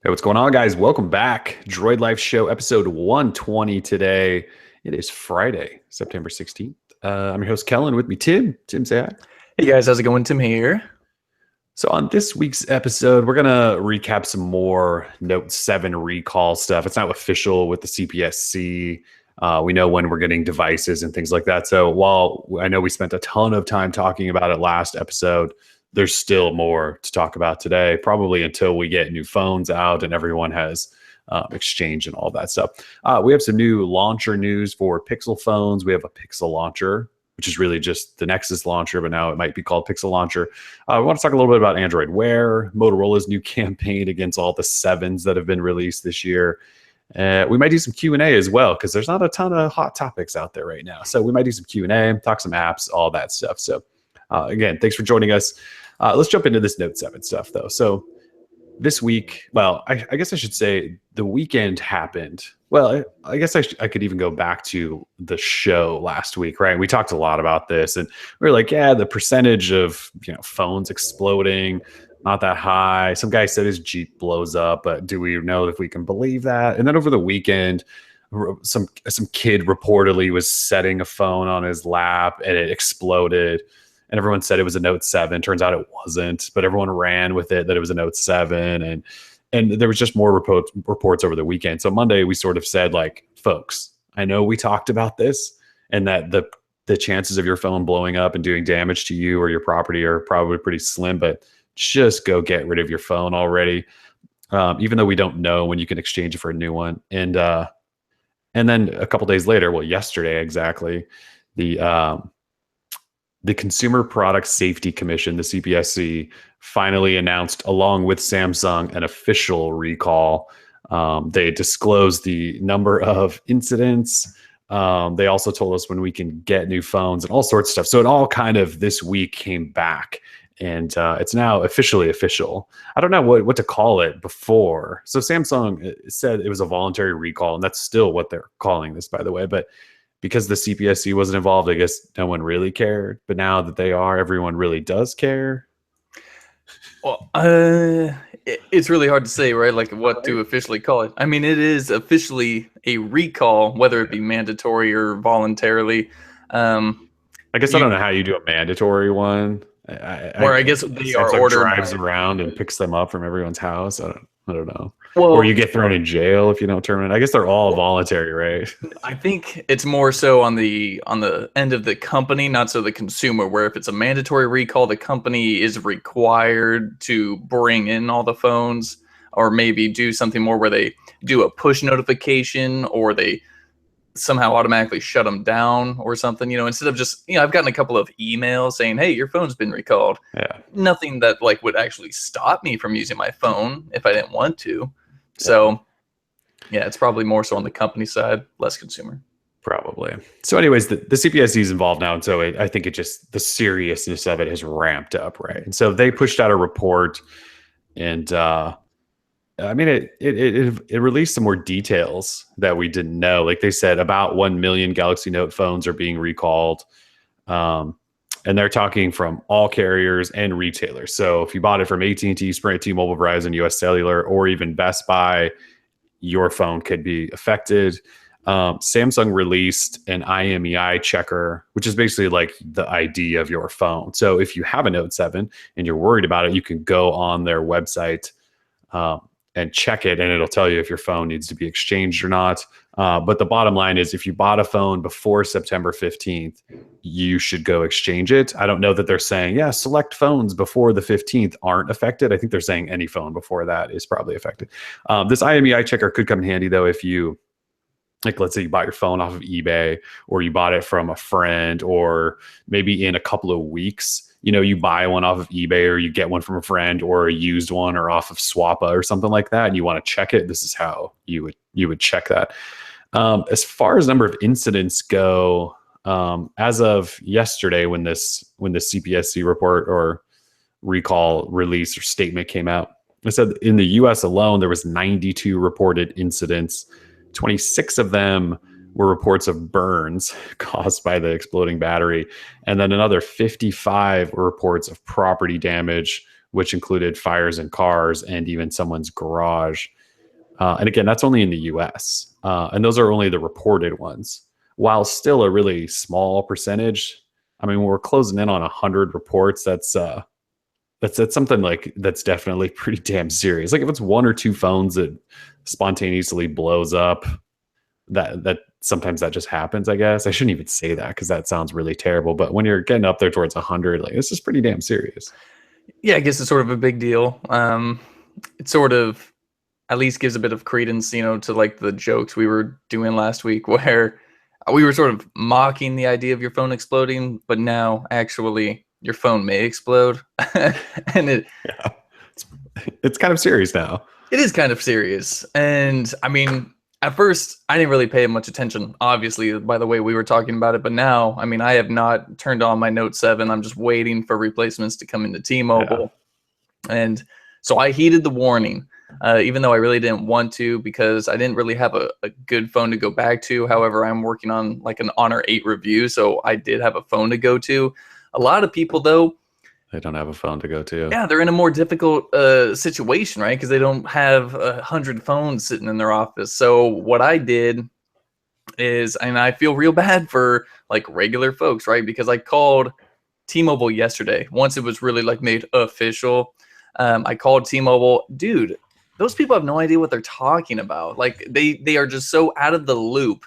Hey, what's going on, guys? Welcome back. Droid Life Show, episode 120 today. It is Friday, September 16th. I'm your host, Kellen. With me, Tim. Tim, say hi. Hey guys, how's it going? Tim here. So, on this week's episode, we're going to recap some more Note 7 recall stuff. It's now official with the CPSC. We know when we're getting devices and things like that. So, while I know we spent a ton of time talking about it last episode, there's still more to talk about today, probably until we get new phones out and everyone has exchange and all that stuff. We have some new launcher news for Pixel phones. We have a Pixel launcher, which is really just the Nexus launcher, but now it might be called Pixel launcher. We want to talk a little bit about Android Wear, Motorola's new campaign against all the sevens that have been released this year. We might do some Q&A as well, because there's not a ton of hot topics out there right now. So we might do some Q&A, talk some apps, all that stuff. So again, thanks for joining us. Let's jump into this Note 7 stuff, though. So this week, well, I guess I should say the weekend happened. Well, I guess I could even go back to the show last week, right? We talked a lot about this, and we were like, yeah, the percentage of phones exploding, not that high. Some guy said his Jeep blows up, but do we know if we can believe that? And then over the weekend, some kid reportedly was setting a phone on his lap and it exploded. And everyone said it was a Note 7. Turns out it wasn't, but everyone ran with it that it was a Note 7. And there was just more reports over the weekend. So Monday we sort of said, like, folks, I know we talked about this and that the chances of your phone blowing up and doing damage to you or your property are probably pretty slim, but just go get rid of your phone already. Even though we don't know when you can exchange it for a new one. And then a couple days later, well, yesterday exactly, the Consumer Product Safety Commission, the CPSC, finally announced, along with Samsung, an official recall. They disclosed the number of incidents. They also told us when we can get new phones and all sorts of stuff. So it all kind of this week came back, and it's now officially official. I don't know what to call it before. So Samsung said it was a voluntary recall, and that's still what they're calling this, by the way. But because the CPSC wasn't involved, I guess no one really cared. But now that they are, everyone really does care. Well, it's really hard to say, right? Like what to officially call it. I mean, it is officially a recall, whether it be mandatory or voluntarily. I guess I don't know how you do a mandatory one. I guess they are Samsung ordered. drives around and picks them up from everyone's house. I don't know. Well, or you get thrown in jail if you don't turn it. I guess they're all voluntary, right? I think it's more so on the end of the company, not so the consumer, where if it's a mandatory recall, the company is required to bring in all the phones, or maybe do something more where they do a push notification, or they somehow automatically shut them down or something, instead of just, I've gotten a couple of emails saying, hey, your phone's been recalled. Yeah. Nothing that like would actually stop me from using my phone if I didn't want to. So yeah, it's probably more so on the company side, less consumer. Probably. So anyways, the CPSC is involved now. And so I think the seriousness of it has ramped up, right? And so they pushed out a report, and I mean, it released some more details that we didn't know. Like they said, about 1 million Galaxy Note phones are being recalled. And they're talking from all carriers and retailers. So if you bought it from AT&T, Sprint, T-Mobile, Verizon, US Cellular, or even Best Buy, your phone could be affected. Samsung released an IMEI checker, which is basically like the ID of your phone. So if you have a Note 7 and you're worried about it, you can go on their website and check it, and it'll tell you if your phone needs to be exchanged or not. But the bottom line is, if you bought a phone before September 15th, you should go exchange it. I don't know that they're saying, yeah, select phones before the 15th aren't affected. I think they're saying any phone before that is probably affected. This IMEI checker could come in handy, though, if you, like, let's say you bought your phone off of eBay, or you bought it from a friend, or maybe in a couple of weeks, you buy one off of eBay, or you get one from a friend, or a used one, or off of Swappa or something like that, and you want to check it. This is how you would check that. As far as number of incidents go, as of yesterday, when the CPSC report or recall release or statement came out, it said in the US alone, there was 92 reported incidents. 26 of them were reports of burns caused by the exploding battery. And then another 55 were reports of property damage, which included fires in cars and even someone's garage. And again, that's only in the US. And those are only the reported ones. While still a really small percentage, I mean, when we're closing in on 100 reports, that's something like that's definitely pretty damn serious. Like if it's one or two phones that spontaneously blows up, that sometimes that just happens. I guess I shouldn't even say that because that sounds really terrible. But when you're getting up there towards 100, like this is pretty damn serious. Yeah, I guess it's sort of a big deal. It sort of at least gives a bit of credence, to like the jokes we were doing last week, where we were sort of mocking the idea of your phone exploding, but now actually your phone may explode, and Yeah, it's kind of serious now. it is kind of serious. And I mean, at first, I didn't really pay much attention, obviously, by the way we were talking about it. But now, I mean, I have not turned on my Note 7. I'm just waiting for replacements to come into T-Mobile. Yeah. And so I heeded the warning, even though I really didn't want to, because I didn't really have a good phone to go back to. However, I'm working on like an Honor 8 review, so I did have a phone to go to. A lot of people, though, they don't have a phone to go to. Yeah, they're in a more difficult situation, right? Because they don't have 100 phones sitting in their office. So what I did is, and I feel real bad for like regular folks, right? Because I called T-Mobile yesterday. Once it was really like made official, I called T-Mobile. Dude, those people have no idea what they're talking about. Like they are just so out of the loop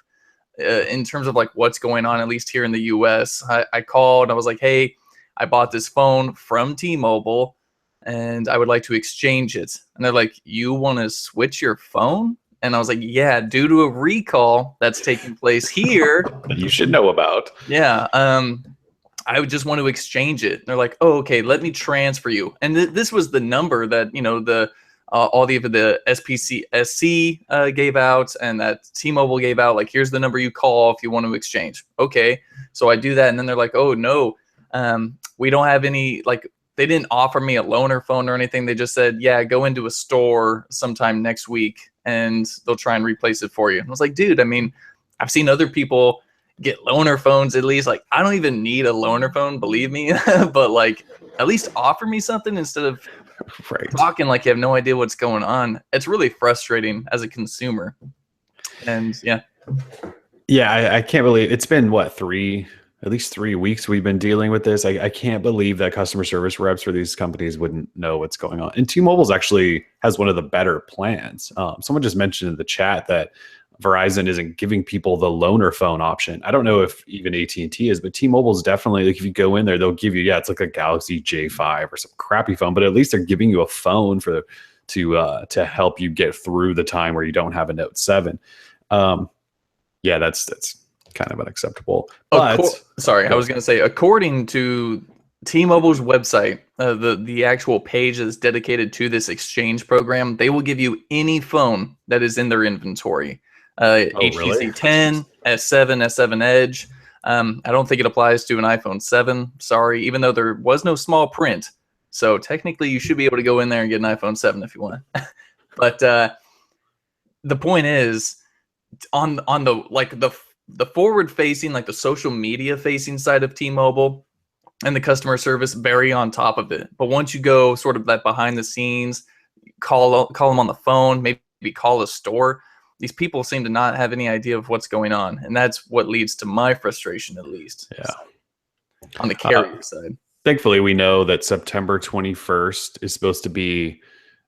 in terms of like what's going on, at least here in the US. I called. I was like, hey, I bought this phone from T-Mobile and I would like to exchange it. And they're like, you want to switch your phone? And I was like, yeah, due to a recall that's taking place here. You should know about. Yeah. I would just want to exchange it. And they're like, oh, okay, let me transfer you. And this was the number that, all the SPCSC gave out and that T-Mobile gave out. Like, here's the number you call if you want to exchange. Okay. So I do that. And then they're like, oh, no. We don't have any, like, they didn't offer me a loaner phone or anything. They just said, yeah, go into a store sometime next week and they'll try and replace it for you. And I was like, dude, I mean, I've seen other people get loaner phones at least. Like, I don't even need a loaner phone, believe me, but like, at least offer me something instead of talking like you have no idea what's going on. It's really frustrating as a consumer. And yeah. Yeah, I can't believe it's been at least 3 weeks we've been dealing with this. I can't believe that customer service reps for these companies wouldn't know what's going on. And T-Mobile's actually has one of the better plans. Someone just mentioned in the chat that Verizon isn't giving people the loaner phone option. I don't know if even AT&T is, but T-Mobile's definitely, like, if you go in there, they'll give you, it's like a Galaxy J5 or some crappy phone, but at least they're giving you a phone to help you get through the time where you don't have a Note 7. Yeah, that's kind of unacceptable. But I was going to say, according to T-Mobile's website, the actual page that's dedicated to this exchange program, they will give you any phone that is in their inventory. HTC really? 10, S7, S7 Edge. I don't think it applies to an iPhone 7. Sorry, even though there was no small print. So technically, you should be able to go in there and get an iPhone 7 if you want. But the point is, on the forward facing, like the social media facing side of T-Mobile and the customer service, very on top of it. But once you go sort of that behind the scenes, call them on the phone, maybe call a store, these people seem to not have any idea of what's going on. And that's what leads to my frustration, at least. Yeah. On the carrier side. Thankfully, we know that September 21st is supposed to be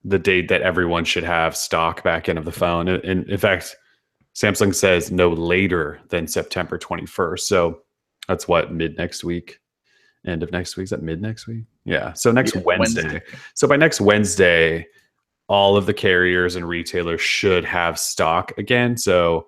the date that everyone should have stock back in of the phone. And in fact, Samsung says no later than September 21st. So that's what, mid next week? End of next week? Is that mid next week? Yeah. So next Wednesday. So by next Wednesday, all of the carriers and retailers should have stock again. So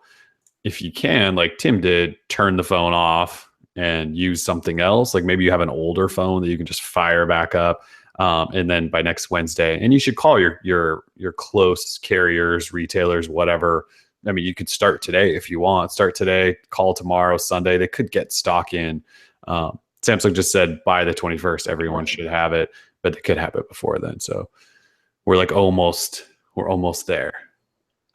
if you can, like Tim did, turn the phone off and use something else. Like maybe you have an older phone that you can just fire back up. And then by next Wednesday, and you should call your close carriers, retailers, whatever. I mean, you could start today if you want. Start today, call tomorrow, Sunday. They could get stock in. Samsung just said by the 21st, everyone should have it, but they could have it before then. So we're like almost there.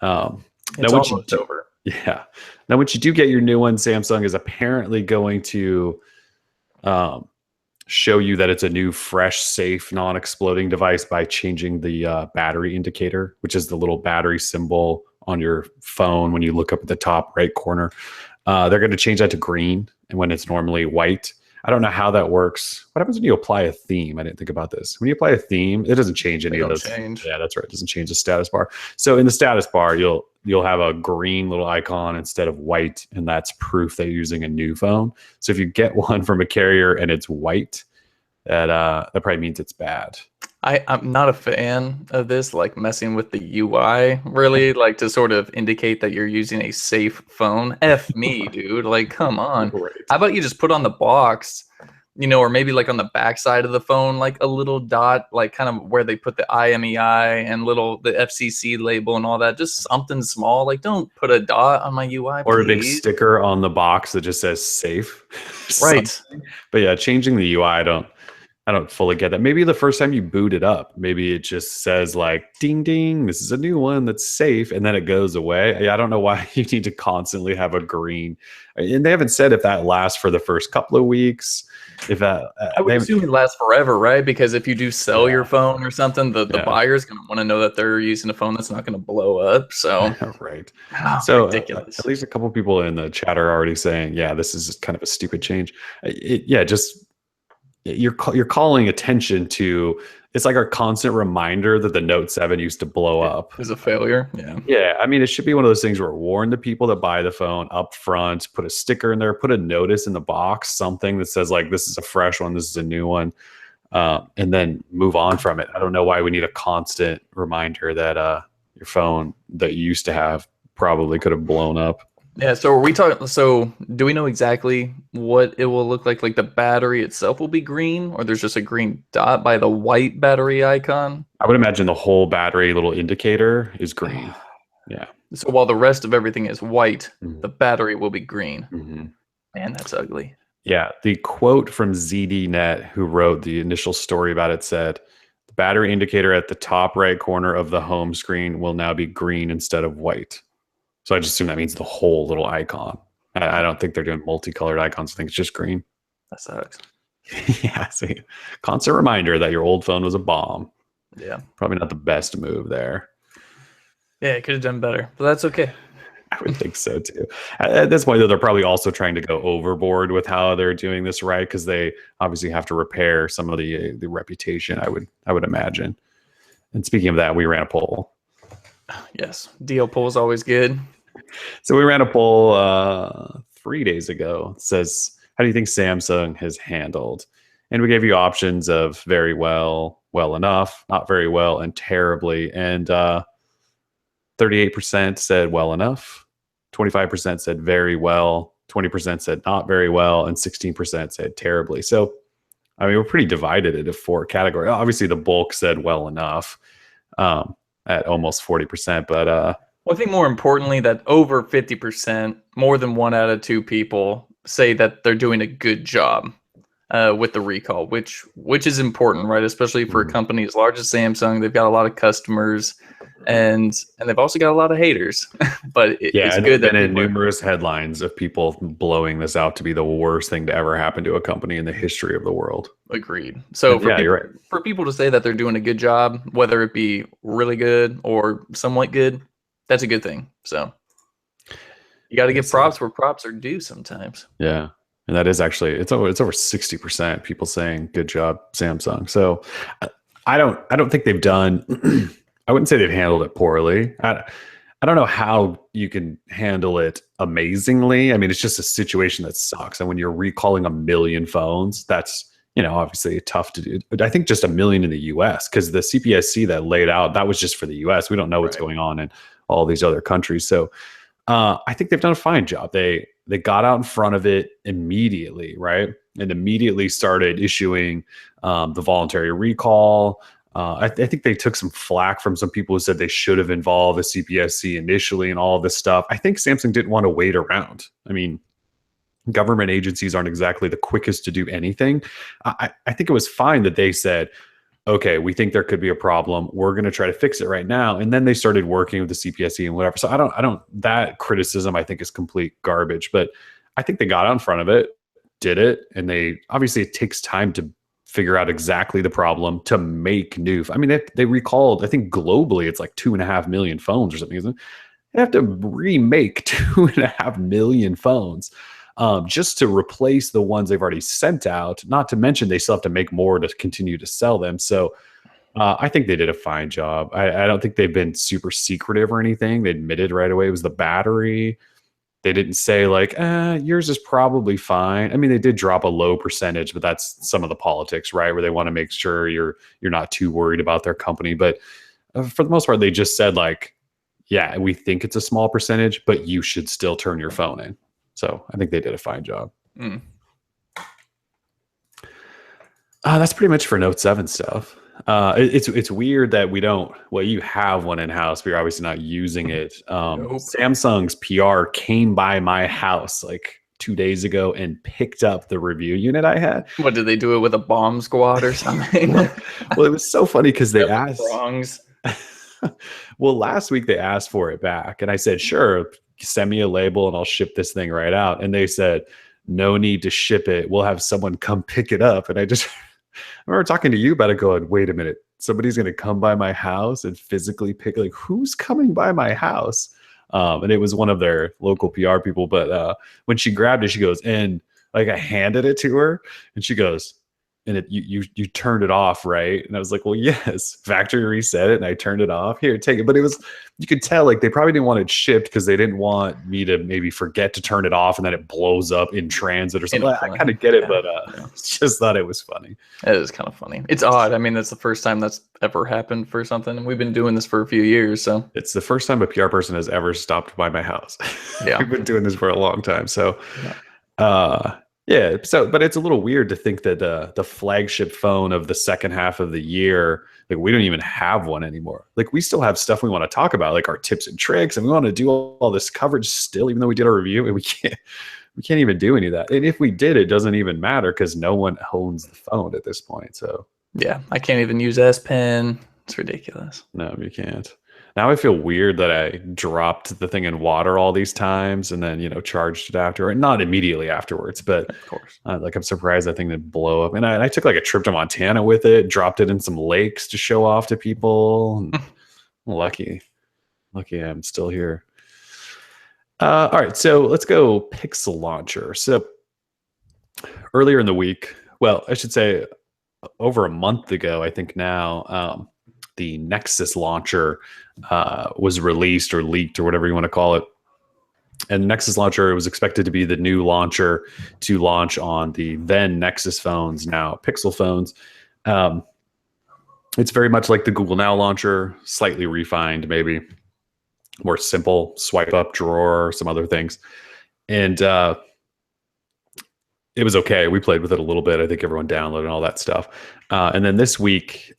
It's almost over. Yeah. Now, once you do get your new one, Samsung is apparently going to show you that it's a new, fresh, safe, non-exploding device by changing the battery indicator, which is the little battery symbol on your phone when you look up at the top right corner. They're going to change that to green, and when it's normally white. I don't know how that works. What happens when you apply a theme? I didn't think about this. When you apply a theme, it doesn't change any of those. Change. Yeah, that's right. It doesn't change the status bar. So in the status bar, you'll have a green little icon instead of white, and that's proof that you're using a new phone. So if you get one from a carrier and it's white, that probably means it's bad. I'm not a fan of this, like messing with the UI, really, like to sort of indicate that you're using a safe phone. F me, dude. Like, come on. Right. How about you just put on the box, or maybe like on the back side of the phone, like a little dot, like kind of where they put the IMEI and the FCC label and all that. Just something small. Like, don't put a dot on my UI, or please. a big sticker on the box that just says safe. Right. But yeah, changing the UI, I don't fully get that. Maybe the first time you boot it up, maybe it just says like, ding, ding, this is a new one that's safe. And then it goes away. I don't know why you need to constantly have a green. And they haven't said if that lasts for the first couple of weeks. If that, I would assume it lasts forever, right? Because if you do sell your phone or something, the buyer's going to want to know that they're using a phone that's not going to blow up. So, right. So ridiculous. At least a couple of people in the chat are already saying, yeah, this is kind of a stupid change. You're calling attention to, it's like our constant reminder that the Note 7 used to blow up. It was a failure. Yeah. I mean, it should be one of those things where warn the people that buy the phone up front, put a sticker in there, put a notice in the box, something that says like, this is a fresh one, this is a new one, and then move on from it. I don't know why we need a constant reminder that your phone that you used to have probably could have blown up. Yeah, so are we talking? So do we know exactly what it will look like? Like the battery itself will be green, or there's just a green dot by the white battery icon? I would imagine the whole battery little indicator is green. Yeah. So while the rest of everything is white, the battery will be green. Man, that's ugly. Yeah. The quote from ZDNet, who wrote the initial story about it, said, the battery indicator at the top right corner of the home screen will now be green instead of white. So I just assume that means the whole little icon. I don't think they're doing multicolored icons. I think it's just green. That sucks. Yeah. See, constant reminder that your old phone was a bomb. Yeah. Probably not the best move there. Yeah, it could have done better, but that's okay. I would think so too. At this point, though, they're probably also trying to go overboard with how they're doing this, right? Because they obviously have to repair some of the reputation. I would imagine. And speaking of that, we ran a poll. Yes, DL poll is always good. So we ran a poll 3 days ago. It says, how do you think Samsung has handled? And we gave you options of very well, well enough, not very well, and terribly. And 38% said well enough, 25% said very well, 20% said not very well, and 16% said terribly. So, I mean, we're pretty divided into 4 categories. Obviously, the bulk said well enough. At almost 40%, but well, I think more importantly that over 50%, more than 1 out of 2 people say that they're doing a good job with the recall, which is important, right? Especially for a company as large as Samsung. They've got a lot of customers, and they've also got a lot of haters. But it's good that been in numerous headlines of people blowing this out to be the worst thing to ever happen to a company in the history of the world. Agreed. So you're right. For people to say that they're doing a good job, whether it be really good or somewhat good, that's a good thing. So you got to give props where props are due sometimes. Yeah. And that is actually, it's over 60% people saying good job, Samsung. So I don't think they've done, I wouldn't say they've handled it poorly. I don't know how you can handle it amazingly. I mean, it's just a situation that sucks. And when you're recalling 1 million phones, that's, obviously tough to do. But I think just 1 million in the US, because the CPSC that laid out, that was just for the US. We don't know what's going on in all these other countries. So I think they've done a fine job. They got out in front of it immediately, right? And immediately started issuing the voluntary recall. I think they took some flack from some people who said they should have involved the CPSC initially and all of this stuff. I think Samsung didn't want to wait around. I mean, government agencies aren't exactly the quickest to do anything. I think it was fine that they said, okay, we think there could be a problem. We're going to try to fix it right now. And then they started working with the CPSC and whatever. So that criticism I think is complete garbage, but I think they got out in front of it, did it, and they obviously it takes time to figure out exactly the problem to make new. I mean, they recalled, I think globally it's like 2.5 million phones or something, isn't it? They have to remake 2.5 million phones just to replace the ones they've already sent out. Not to mention they still have to make more to continue to sell them. So I think they did a fine job. I don't think they've been super secretive or anything. They admitted right away it was the battery. They didn't say like, yours is probably fine. I mean, they did drop a low percentage, but that's some of the politics, right? Where they want to make sure you're not too worried about their company. But for the most part, they just said like, yeah, we think it's a small percentage, but you should still turn your phone in. So I think they did a fine job. That's pretty much for Note 7 stuff. It's weird that we don't. Well, you have one in house, but you're obviously not using it. Nope. Samsung's PR came by my house like 2 days ago and picked up the review unit I had. What did they do it with a bomb squad or something? Well, it was so funny because they asked. Prongs. Well, last week they asked for it back, and I said, "Sure, send me a label and I'll ship this thing right out." And they said, "No need to ship it. We'll have someone come pick it up." And I remember talking to you about it, going, "Wait a minute, somebody's going to come by my house and physically pick? Like, who's coming by my house?" And it was one of their local PR people. But when she grabbed it, she goes, and like I handed it to her, and she goes, "And you turned it off, right?" And I was like, "Well, yes, factory reset it, and I turned it off. Here, take it." But it was, you could tell like they probably didn't want it shipped because they didn't want me to maybe forget to turn it off and then it blows up in transit or something. I kind of get it, but just thought it was funny. It is kind of funny. It's odd. I mean, that's the first time that's ever happened for something, and we've been doing this for a few years. So it's the first time a PR person has ever stopped by my house. Yeah, we've been doing this for a long time. So, yeah. So, but it's a little weird to think that the flagship phone of the second half of the year, like we don't even have one anymore. Like we still have stuff we want to talk about, like our tips and tricks, and we want to do all this coverage still, even though we did our review, and we can't even do any of that. And if we did, it doesn't even matter because no one owns the phone at this point. So yeah, I can't even use S Pen. It's ridiculous. No, you can't. Now I feel weird that I dropped the thing in water all these times and then, charged it after, and not immediately afterwards, but of course, like I'm surprised that thing didn't blow up. And I took like a trip to Montana with it, dropped it in some lakes to show off to people. Lucky I'm still here. All right, so let's go Pixel Launcher. So earlier in the week, well, I should say over a month ago, I think now, the Nexus launcher was released or leaked or whatever you want to call it. And Nexus launcher was expected to be the new launcher to launch on the then Nexus phones, now Pixel phones. It's very much like the Google Now launcher, slightly refined, maybe more simple, swipe up, drawer, some other things. And it was okay. We played with it a little bit. I think everyone downloaded and all that stuff. And then this week,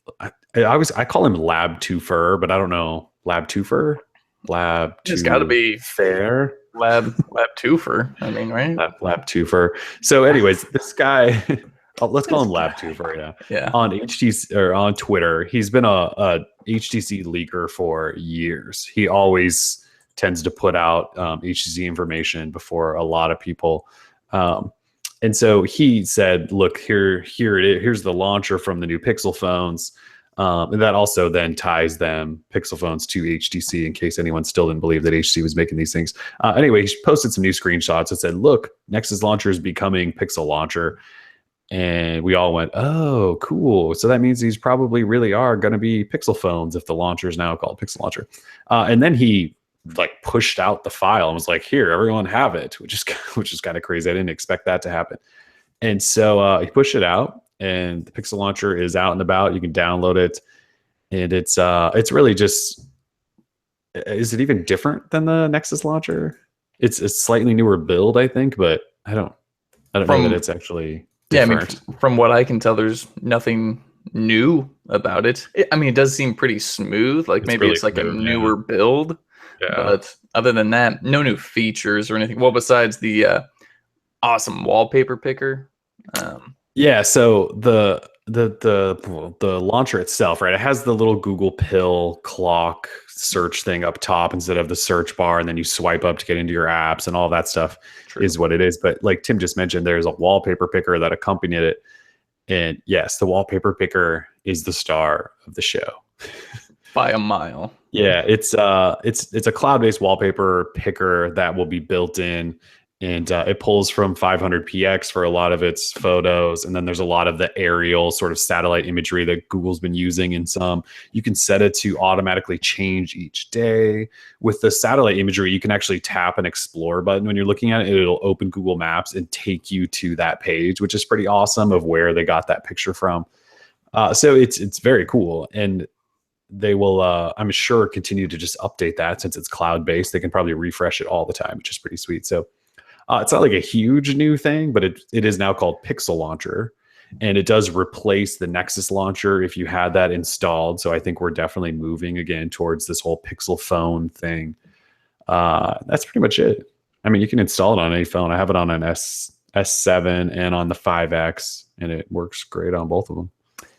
I call him Lab 2 Fur, but I don't know. Lab 2 Fur? It's got to be fair. Lab 2 Fur. I mean, right? Lab 2 Fur. So, anyways, this guy, let's call him Lab 2 Fur. Yeah. On HTC or on Twitter, he's been a HTC leaker for years. He always tends to put out HTC information before a lot of people. And so he said, "Look, here it is. Here's the launcher from the new Pixel phones." And that also then ties them, Pixel phones, to HTC in case anyone still didn't believe that HTC was making these things. Anyway, he posted some new screenshots that said, "Look, Nexus launcher is becoming Pixel launcher." And we all went, "Oh, cool. So that means these probably really are going to be Pixel phones if the launcher is now called Pixel launcher." And then he pushed out the file and was like, "Here, everyone have it," which is kind of crazy. I didn't expect that to happen. And so he pushed it out, and the Pixel launcher is out and about. You can download it, and it's really just, is it even different than the Nexus launcher? It's a slightly newer build, I think, but I don't know that it's actually different. Yeah, I mean, from what I can tell, there's nothing new about it. It does seem pretty smooth. Like maybe it's like a newer build. Yeah. But other than that, no new features or anything. Well, besides the awesome wallpaper picker. Yeah, so the launcher itself, right? It has the little Google Pill clock search thing up top instead of the search bar, and then you swipe up to get into your apps and all that stuff True. is what it is. But like Tim just mentioned, there's a wallpaper picker that accompanied it. And yes, the wallpaper picker is the star of the show. By a mile. Yeah, it's a cloud-based wallpaper picker that will be built in, and it pulls from 500px for a lot of its photos, and then there's a lot of the aerial sort of satellite imagery that Google's been using in some. You can set it to automatically change each day. With the satellite imagery, you can actually tap an explore button when you're looking at it. It'll open Google Maps and take you to that page, which is pretty awesome of where they got that picture from. So it's very cool, and they will I'm sure continue to just update that since it's cloud based. They can probably refresh it all the time, which is pretty sweet. So it's not like a huge new thing, but it is now called Pixel Launcher, and it does replace the Nexus launcher if you had that installed. So I think we're definitely moving again towards this whole Pixel phone thing. That's pretty much it. I mean, you can install it on any phone. I have it on an S7 and on the 5X, and it works great on both of them.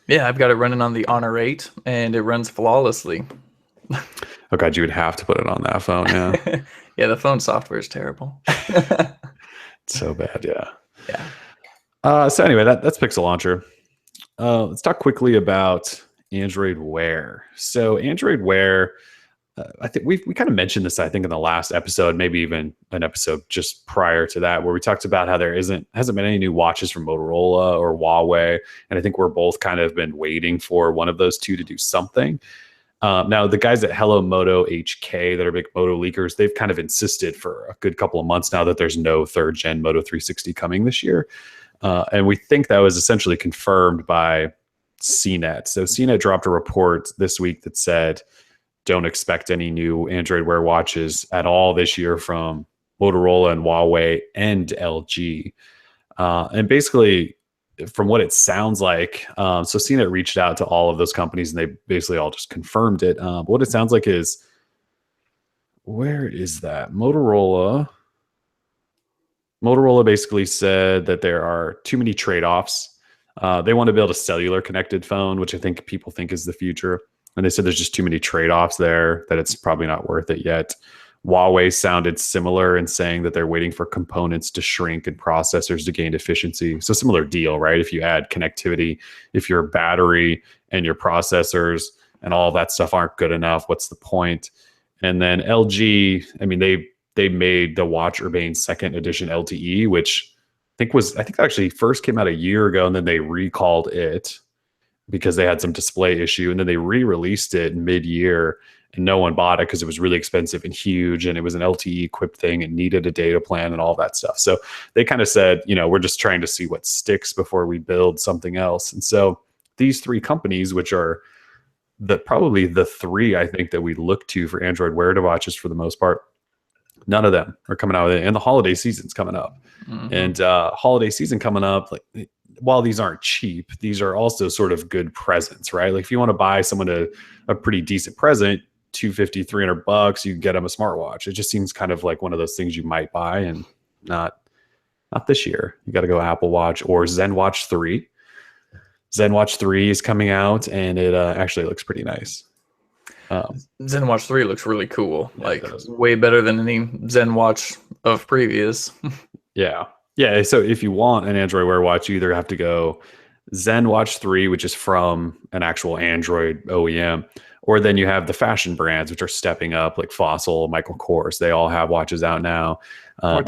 Yeah, I've got it running on the Honor 8, and it runs flawlessly. Oh God, you would have to put it on that phone. Yeah. Yeah, the phone software is terrible. So bad. Yeah. Yeah. So anyway, that's Pixel Launcher. Let's talk quickly about Android Wear. So Android Wear, I think we kind of mentioned this, I think, in the last episode, maybe even an episode just prior to that, where we talked about how there hasn't been any new watches from Motorola or Huawei. And I think we're both kind of been waiting for one of those two to do something. Now, the guys at Hello Moto HK that are big Moto leakers, they've kind of insisted for a good couple of months now that there's no third gen Moto 360 coming this year. And we think that was essentially confirmed by CNET. So CNET dropped a report this week that said, don't expect any new Android Wear watches at all this year from Motorola and Huawei and LG. And basically, from what it sounds like, so CNET reached out to all of those companies and they basically all just confirmed it. But what it sounds like is, where is that? Motorola basically said that there are too many trade-offs. They want to build a cellular connected phone, which I think people think is the future. And they said there's just too many trade-offs there, that it's probably not worth it yet. Huawei sounded similar in saying that they're waiting for components to shrink and processors to gain efficiency. So similar deal, right? If you add connectivity, if your battery and your processors and all that stuff aren't good enough, what's the point? And then LG, I mean, they made the Watch Urbane second edition LTE, which I think actually first came out a year ago, and then they recalled it because they had some display issue, and then they re-released it mid-year, and no one bought it because it was really expensive and huge, and it was an LTE equipped thing and needed a data plan and all that stuff. So they kind of said, we're just trying to see what sticks before we build something else. And so these three companies, which are probably the three I think that we look to for Android Wear devices for the most part, none of them are coming out with it. And the holiday season's coming up. Mm-hmm. And holiday season coming up, like, while these aren't cheap, these are also sort of good presents, right? Like if you want to buy someone a pretty decent present, $250, $300, you get them a smartwatch. It just seems kind of like one of those things you might buy, and not this year. You got to go Apple Watch or ZenWatch 3. ZenWatch 3 is coming out, and it actually looks pretty nice. ZenWatch 3 looks really cool. Yeah, like way better than any ZenWatch of previous. Yeah. So if you want an Android Wear watch, you either have to go ZenWatch 3, which is from an actual Android OEM, or then you have the fashion brands, which are stepping up, like Fossil, Michael Kors. They all have watches out now. I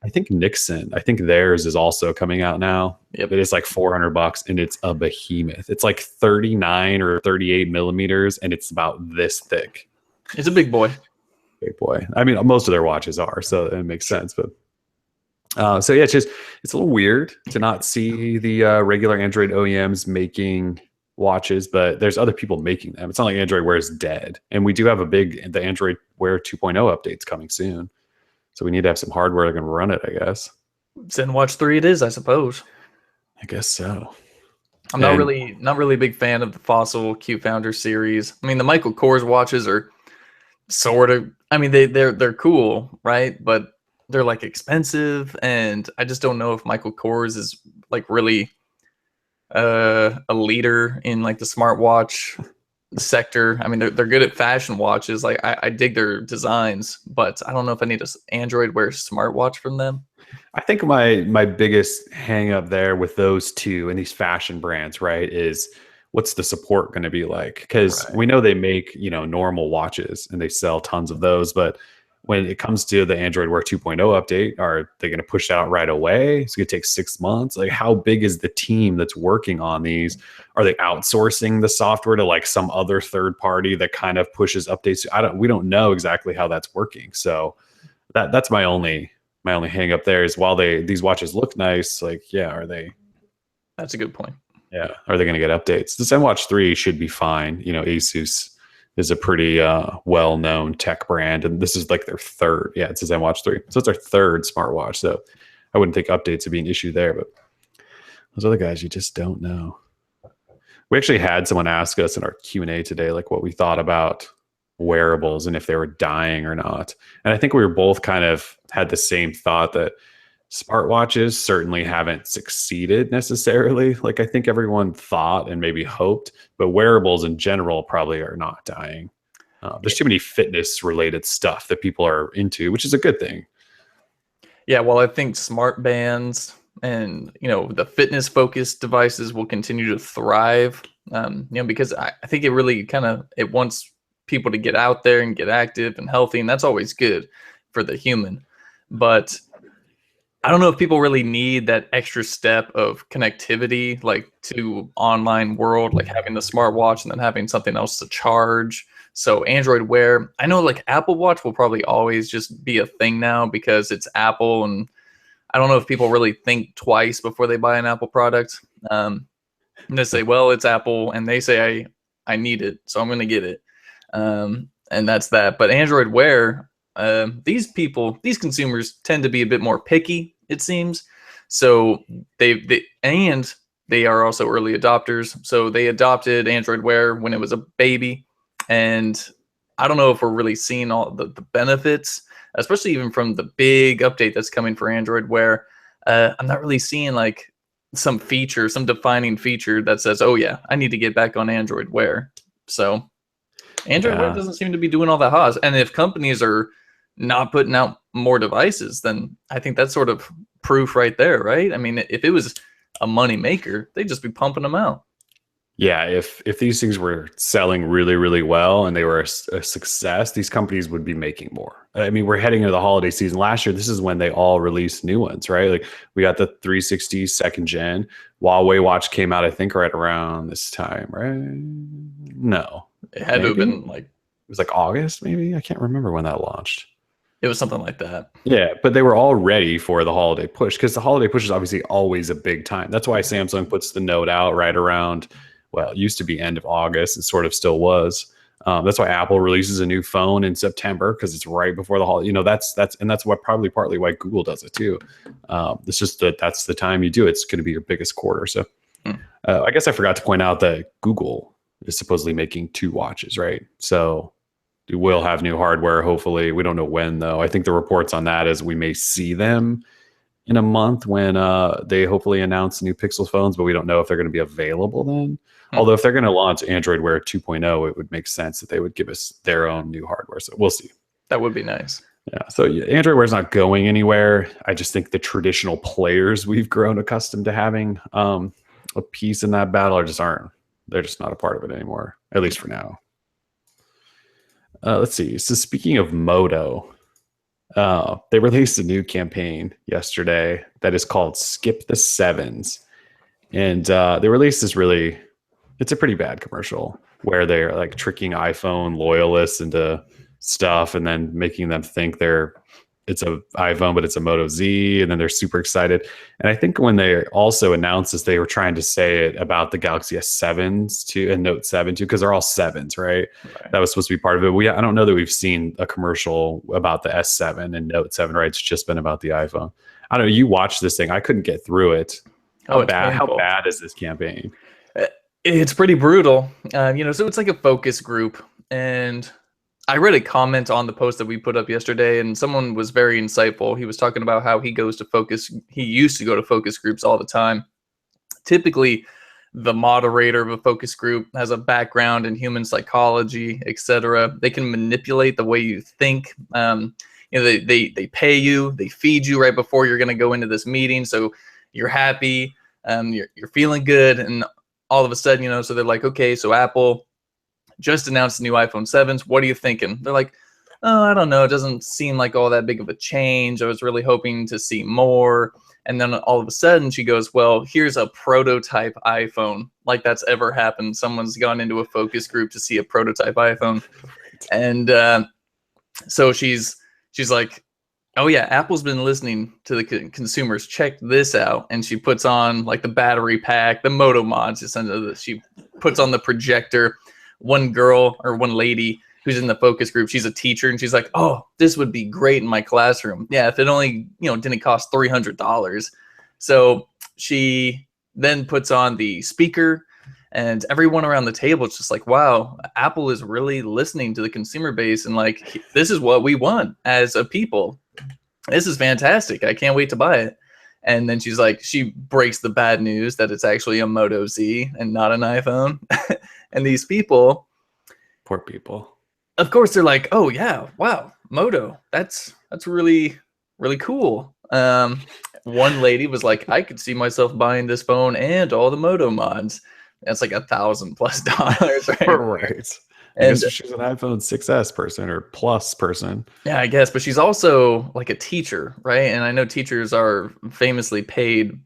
think Nixon, I think theirs is also coming out now. Yep. It is like $400, and it's a behemoth. It's like 39 or 38 millimeters, and it's about this thick. It's a big boy. Big boy. I mean, most of their watches are, so it makes sense. But so yeah, it's a little weird to not see the regular Android OEMs making watches, but there's other people making them. It's not like Android Wear is dead, and we do have the Android Wear 2.0 updates coming soon. So we need to have some hardware that can run it, I guess. ZenWatch 3 it is, I suppose. I guess so. I'm not really a big fan of the Fossil Q Founder series. I mean, the Michael Kors watches are sort of, I mean, they're cool, right? But they're like expensive, and I just don't know if Michael Kors is like really a leader in like the smartwatch sector. I mean, they're good at fashion watches. Like I dig their designs, but I don't know if I need a Android Wear smartwatch from them. I think my biggest hang up there with those two and these fashion brands, right, is what's the support going to be like? Because Right. we know they make, normal watches and they sell tons of those, but when it comes to the Android Wear 2.0 update, are they going to push out right away? It's going to take 6 months. Like, how big is the team that's working on these? Are they outsourcing the software to like some other third party that kind of pushes updates? We don't know exactly how that's working. So that's my only hang up there is while these watches look nice, like, yeah, That's a good point. are they going to get updates? The ZenWatch 3 should be fine. Asus is a pretty well-known tech brand, and this is like their third. Yeah, it's a ZenWatch 3. So it's our third smartwatch. So I wouldn't think updates would be an issue there, but those other guys, you just don't know. We actually had someone ask us in our Q&A today, like what we thought about wearables and if they were dying or not. And I think we were both kind of had the same thought that smartwatches certainly haven't succeeded necessarily. Like I think everyone thought and maybe hoped, but wearables in general probably are not dying. There's too many fitness related stuff that people are into, which is a good thing. Yeah, well, I think smart bands and the fitness focused devices will continue to thrive. Because I think it really it wants people to get out there and get active and healthy, and that's always good for the human. But I don't know if people really need that extra step of connectivity, like to online world, like having the smartwatch and then having something else to charge. So Android Wear, I know like Apple Watch will probably always just be a thing now because it's Apple, and I don't know if people really think twice before they buy an Apple product. And they say, well, it's Apple, and they say I need it, so I'm going to get it. And that's that. But Android Wear, these consumers tend to be a bit more picky, it seems. So they are also early adopters. So they adopted Android Wear when it was a baby, and I don't know if we're really seeing all the benefits, especially even from the big update that's coming for Android Wear. I'm not really seeing like some defining feature that says, oh yeah, I need to get back on Android Wear. So Android Wear doesn't seem to be doing all that hot. And if companies are not putting out more devices, then I think that's sort of proof right there, right? I mean, if it was a money maker, they'd just be pumping them out. Yeah, if these things were selling really, really well and they were a success, these companies would be making more. I mean, we're heading into the holiday season. Last year, this is when they all released new ones, right? Like we got the 360 second gen. Huawei Watch came out, I think, right around this time, right? No, it had to have been like, it was like August, maybe. I can't remember when that launched. It was something like that. Yeah, but they were all ready for the holiday push because the holiday push is obviously always a big time. That's why Samsung puts the Note out right around, well, it used to be end of August. It sort of still was. That's why Apple releases a new phone in September because it's right before the holiday. That's what probably partly why Google does it too. It's just that's the time you do it. It's going to be your biggest quarter. So I guess I forgot to point out that Google is supposedly making 2 watches, right? So we will have new hardware. Hopefully, we don't know when though. I think the reports on that is we may see them in a month when they hopefully announce new Pixel phones, but we don't know if they're going to be available then. Although if they're going to launch Android Wear 2.0, it would make sense that they would give us their own new hardware. So we'll see. That would be nice. Yeah. So Android Wear is not going anywhere. I just think the traditional players we've grown accustomed to having a piece in that battle they're just not a part of it anymore, at least for now. Let's see. So speaking of Moto, they released a new campaign yesterday that is called Skip the Sevens. And they released this it's a pretty bad commercial where they're like tricking iPhone loyalists into stuff and then making them think it's a iPhone, but it's a Moto Z, and then they're super excited. And I think when they also announced this, they were trying to say it about the Galaxy S7s too and Note 7 too, because they're all sevens, right? That was supposed to be part of it. I don't know that we've seen a commercial about the S7 and Note 7, right? It's just been about the iPhone. I don't know. You watched this thing. I couldn't get through it. How bad is this campaign? It's pretty brutal. So it's like a focus group, and I read a comment on the post that we put up yesterday, and someone was very insightful. He was talking about how he used to go to focus groups all the time. Typically, the moderator of a focus group has a background in human psychology, etc. They can manipulate the way you think. They pay you, they feed you right before you're going to go into this meeting, so you're happy, you're feeling good, and all of a sudden, so they're like, okay, so Apple just announced the new iPhone 7s. What are you thinking? They're like, oh, I don't know. It doesn't seem like all that big of a change. I was really hoping to see more. And then all of a sudden she goes, well, here's a prototype iPhone. Like that's ever happened. Someone's gone into a focus group to see a prototype iPhone. And so she's like, oh yeah, Apple's been listening to the consumers. Check this out. And she puts on like the battery pack, the Moto mods. She puts on the projector. One girl or one lady who's in the focus group, she's a teacher, and she's like, oh, this would be great in my classroom. Yeah, if it only, didn't cost $300. So she then puts on the speaker, and everyone around the table is just like, wow, Apple is really listening to the consumer base, and like, this is what we want as a people. This is fantastic. I can't wait to buy it. And then she's like, she breaks the bad news that it's actually a Moto Z and not an iPhone. And these people, poor people, of course, they're like, oh yeah, wow, Moto, that's really, really cool. One lady was like, I could see myself buying this phone and all the Moto mods. That's like $1,000+, right? Right. And she's an iPhone 6S person or plus person. Yeah, I guess, but she's also like a teacher, right? And I know teachers are famously paid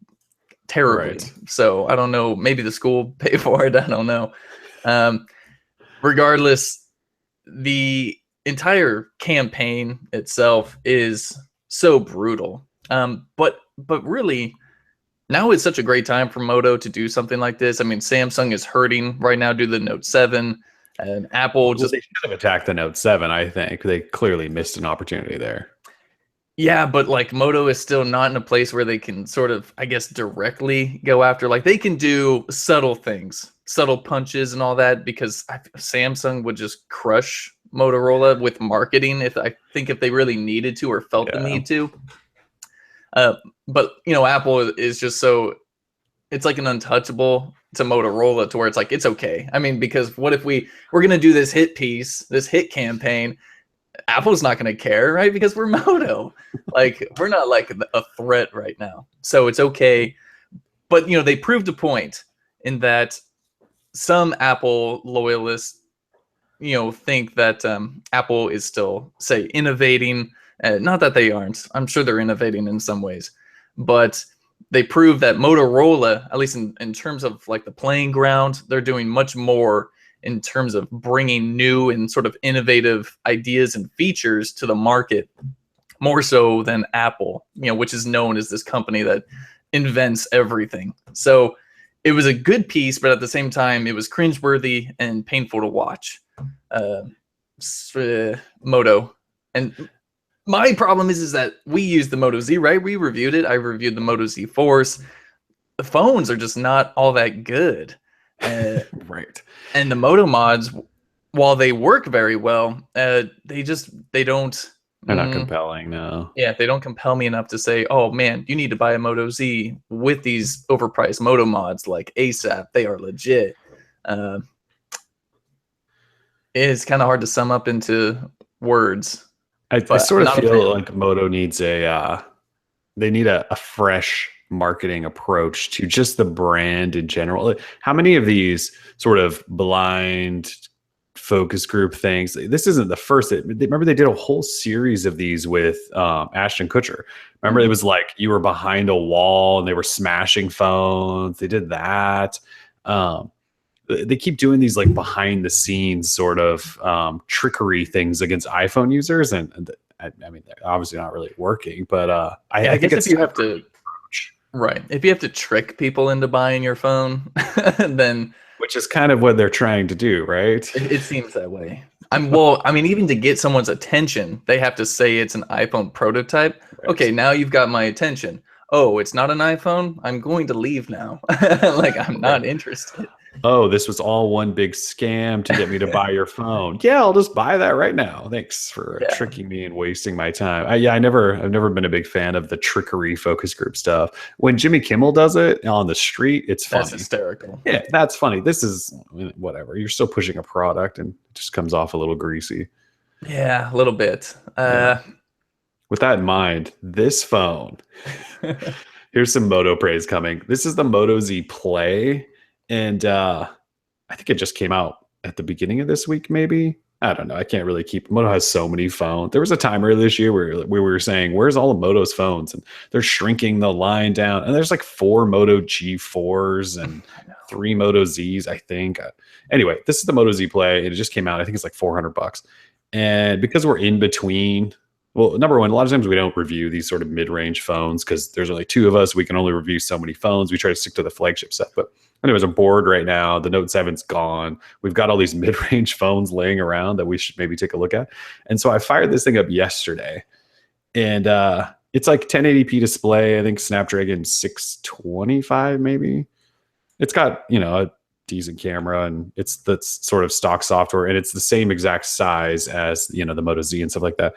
terribly. Right. So I don't know, maybe the school pay for it. I don't know. Regardless, the entire campaign itself is so brutal. But really, now is such a great time for Moto to do something like this. I mean, Samsung is hurting right now due to the Note 7, and Apple they should have attacked the Note 7. I think they clearly missed an opportunity there. Yeah, but like Moto is still not in a place where they can sort of, I guess, directly go after. Like they can do subtle things, subtle punches and all that, because Samsung would just crush Motorola with marketing if they really needed to or felt the need to. But Apple is just so, it's like an untouchable to Motorola to where it's like, it's okay. I mean, because what if we're going to do this hit piece, this hit campaign, Apple's not going to care, right? Because we're Moto. Like, we're not like a threat right now. So it's okay. But, they proved a point in that some Apple loyalists, think that Apple is still, say, innovating. Not that they aren't. I'm sure they're innovating in some ways. But they prove that Motorola, at least in terms of like the playing ground, they're doing much more in terms of bringing new and sort of innovative ideas and features to the market, more so than Apple, which is known as this company that invents everything. So it was a good piece, but at the same time, it was cringeworthy and painful to watch. Moto. And my problem is that we use the Moto Z, right? We reviewed it. I reviewed the Moto Z Force. The phones are just not all that good. Right. And the Moto mods, while they work very well, they don't. They're not compelling, no. Yeah, they don't compel me enough to say, oh man, you need to buy a Moto Z with these overpriced Moto mods like ASAP. They are legit. It's kind of hard to sum up into words. I sort of feel like Moto needs they need a fresh marketing approach to just the brand in general. How many of these sort of blind focus group things? This isn't the first. Remember they did a whole series of these with Ashton Kutcher. Remember it was like you were behind a wall and they were smashing phones. They did that. They keep doing these like behind the scenes sort of trickery things against iPhone users, and I mean they're obviously not really working. But I think if you have to, right? If you have to trick people into buying your phone, then which is kind of what they're trying to do, right? It seems that way. I mean, even to get someone's attention, they have to say it's an iPhone prototype. Right. Okay, now you've got my attention. Oh, it's not an iPhone? I'm going to leave now. Like, I'm not interested. oh, this was all one big scam to get me to buy your phone. Yeah, I'll just buy that right now. Thanks for Yeah, tricking me and wasting my time. I've never been a big fan of the trickery focus group stuff. When Jimmy Kimmel does it on the street, it's that's funny. hysterical. Yeah, that's funny. This is whatever. You're still pushing a product and it just comes off a little greasy. Yeah, a little bit. Yeah. With that in mind, this phone, here's some Moto praise coming. This is the Moto Z Play. And I think it just came out at the beginning of this week, maybe. I don't know. I can't really keep. Moto has so many phones. There was a time earlier this year where we were saying, "Where's all of Moto's phones?" And they're shrinking the line down. And there's like 4 Moto G4s and 3 Moto Zs, I think. Anyway, this is the Moto Z Play. It just came out. I think it's like $400. And because we're in between, well, number one, a lot of times we don't review these sort of mid-range phones because there's only 2 of us. We can only review so many phones. We try to stick to the flagship stuff. But anyways, I'm bored right now. The Note 7's gone. We've got all these mid-range phones laying around that we should maybe take a look at. And so I fired this thing up yesterday. And it's like 1080p display. I think Snapdragon 625 maybe. It's got, a decent camera, and it's the sort of stock software, and it's the same exact size as, the Moto Z and stuff like that.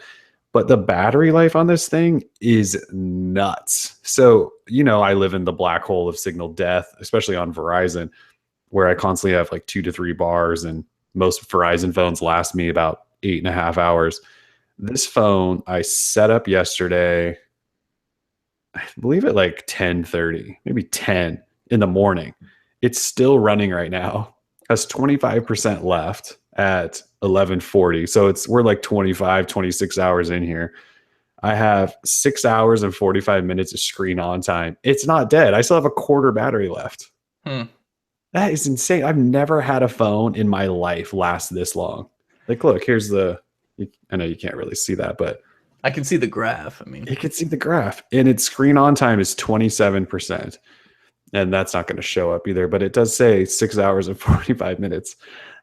But the battery life on this thing is nuts. So, I live in the black hole of signal death, especially on Verizon, where I constantly have like 2 to 3 bars, and most Verizon phones last me about 8.5 hours. This phone I set up yesterday, I believe at like 10:30, maybe 10 in the morning. It's still running right now. Has 25% left at 11:40. So we're like 25, 26 hours in here. I have 6 hours and 45 minutes of screen on time. It's not dead. I still have a quarter battery left. That is insane. I've never had a phone in my life last this long. Like, look, I know you can't really see that, but I can see the graph. I mean, you can see the graph. And its screen on time is 27%. And that's not going to show up either, but it does say 6 hours and 45 minutes.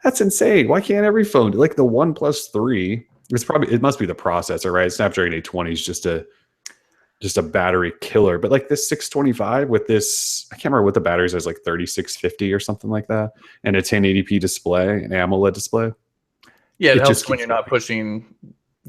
That's insane. Why can't every phone do like the OnePlus 3? It must be the processor, right? Snapdragon 820 is just a battery killer. But like this 625 with this, I can't remember what the battery says, like 3650 or something like that, and a 1080p display, an AMOLED display. Yeah, it helps when you're not pushing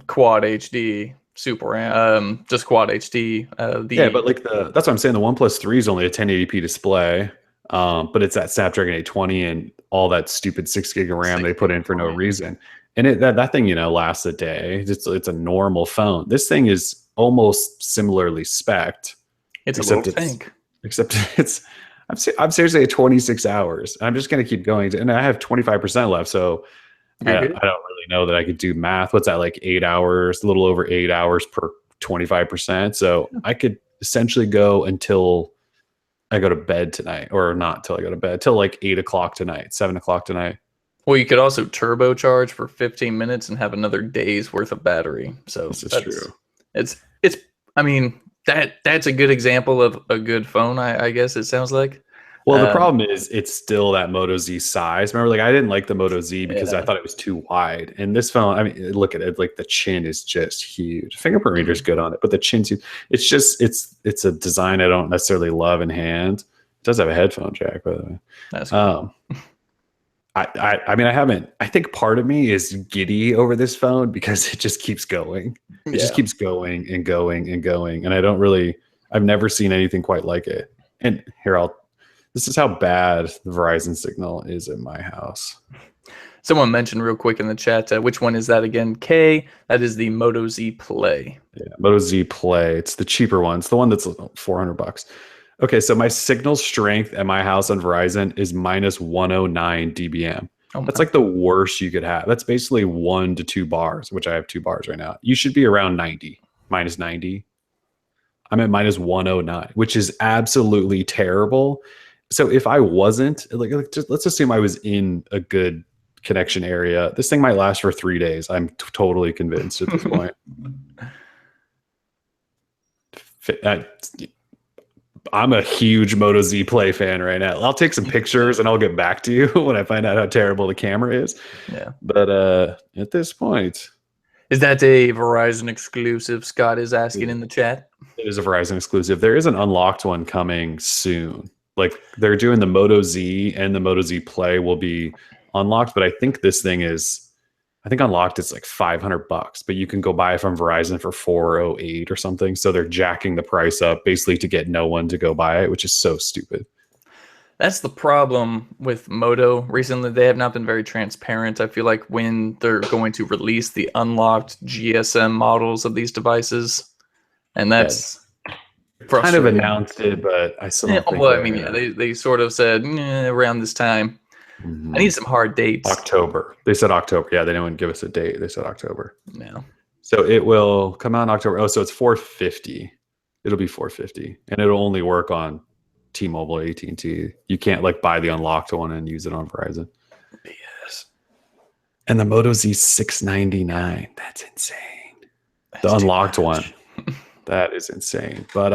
Quad HD, just Quad HD. But like that's what I'm saying. The OnePlus 3 is only a 1080p display, but it's that Snapdragon 820 and all that stupid 6 gig of RAM they put in for no reason. And that thing, lasts a day. It's a normal phone. This thing is almost similarly spec'd. It's a little tank. Except I'm seriously at 26 hours. I'm just going to keep going. And I have 25% left. So I don't really know that I could do math. What's that, like 8 hours, a little over 8 hours per 25%. So I could essentially go until I go to bed tonight, or not till I go to bed, till like 8 o'clock tonight, 7 o'clock tonight. Well, you could also turbocharge for 15 minutes and have another day's worth of battery. So This is true. I mean, that's a good example of a good phone, I guess it sounds like. Well, the problem is it's still that Moto Z size. Remember, like I didn't like the Moto Z because I thought it was too wide. And this phone, I mean, look at it. Like the chin is just huge. Fingerprint reader is good on it, but the chin's huge. It's just it's a design I don't necessarily love in hand. It does have a headphone jack, by the way. That's cool. I mean, I think part of me is giddy over this phone because it just keeps going. It just keeps going and going and going. And I've never seen anything quite like it. And this is how bad the Verizon signal is in my house. Someone mentioned real quick in the chat, which one is that again? K, that is the Moto Z Play. Yeah, Moto Z Play. It's the cheaper one. It's the one that's $400. Okay, so my signal strength at my house on Verizon is minus 109 dBm. That's like the worst you could have. That's basically 1 to 2 bars, which I have 2 bars right now. You should be around 90, minus 90. I'm at minus 109, which is absolutely terrible. So if I wasn't, let's assume I was in a good connection area, this thing might last for 3 days. I'm totally convinced at this point. I'm a huge Moto Z Play fan right now. I'll take some pictures and I'll get back to you when I find out how terrible the camera is. Yeah. But at this point, is that a Verizon exclusive? Scott is asking in the chat. It is a Verizon exclusive. There is an unlocked one coming soon. Like they're doing the Moto Z and the Moto Z Play will be unlocked, but I think this thing is, I think unlocked it's like $500, but you can go buy it from Verizon for 408 or something. So they're jacking the price up basically to get no one to go buy it, which is so stupid. That's the problem with Moto recently. They have not been very transparent. I feel like when they're going to release the unlocked GSM models of these devices, and that's Kind of frustrating. announced it, but I still Yeah, don't think well, I they're mean, gonna. yeah, they sort of said around this time. I need some hard dates. October. They said October. Yeah, they didn't give us a date. They said October. No. So it will come out in October. Oh, so it's 450. It'll be 450, and it'll only work on T-Mobile, AT&T. You can't like buy the unlocked one and use it on Verizon. Yes. And the Moto Z 699. That's insane. That's The too unlocked one. much. That is insane. But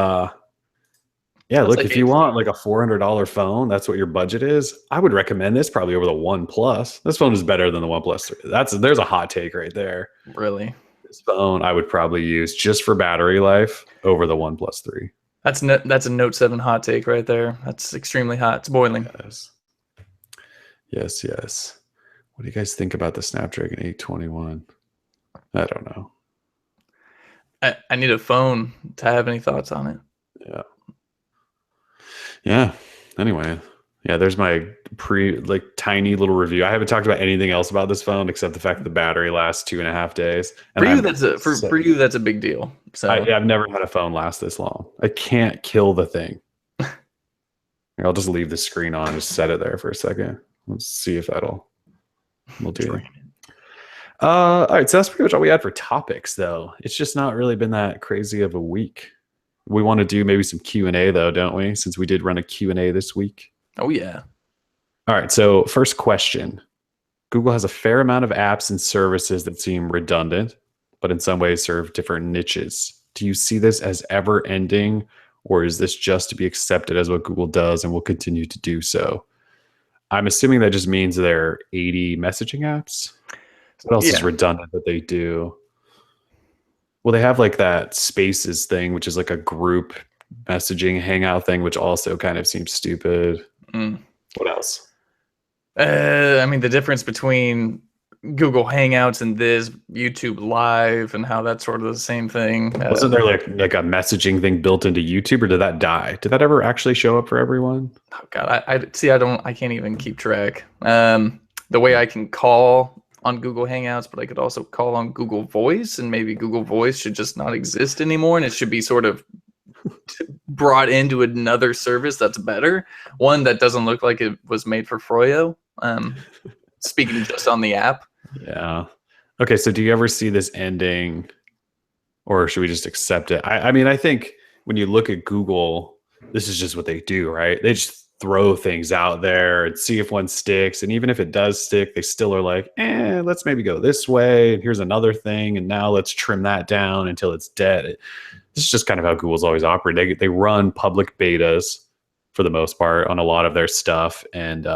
yeah, That's look, like if you want like a $400 phone, that's what your budget is. I would recommend this probably over the One Plus. This phone is better than the One Plus 3. There's a hot take right there. Really. This phone I would probably use just for battery life over the One Plus 3. That's a Note 7 hot take right there. That's extremely hot. It's boiling. Yes. Yes, yes. What do you guys think about the Snapdragon 821? I don't know. I need a phone to have any thoughts on it. Yeah. Yeah. Anyway, yeah, there's my tiny little review. I haven't talked about anything else about this phone except the fact that the battery lasts 2.5 days. And For you, that's a big deal. So I've never had a phone last this long. I can't kill the thing. Here, I'll just leave the screen on, just set it there for a second. Let's see if we'll do it. All right, so that's pretty much all we had for topics, though. It's just not really been that crazy of a week. We want to do maybe some Q&A, though, don't we? Since we did run a Q&A this week. Oh, yeah. All right, so first question. Google has a fair amount of apps and services that seem redundant, but in some ways serve different niches. Do you see this as ever ending, or is this just to be accepted as what Google does and will continue to do so? I'm assuming that just means there are 80 messaging apps. What else is redundant that they do? Well, they have like that Spaces thing, which is like a group messaging hangout thing, which also kind of seems stupid. What else? I mean, the difference between Google Hangouts and this YouTube Live and how that's sort of the same thing. Wasn't there like a messaging thing built into YouTube, or did that die? Did that ever actually show up for everyone? Oh God, I see. I can't even keep track. The way I can call on Google Hangouts, but I could also call on Google Voice, and maybe Google Voice should just not exist anymore, and it should be sort of brought into another service that's better, one that doesn't look like it was made for Froyo. Speaking just on the app. Yeah. Okay, so do you ever see this ending, or should we just accept it? I mean, I think when you look at Google, this is just what they do, right? They just throw things out there and see if one sticks. And even if it does stick, they still are like, let's maybe go this way. And here's another thing. And now let's trim that down until it's dead. This is just kind of how Google's always operated. They run public betas for the most part on a lot of their stuff. And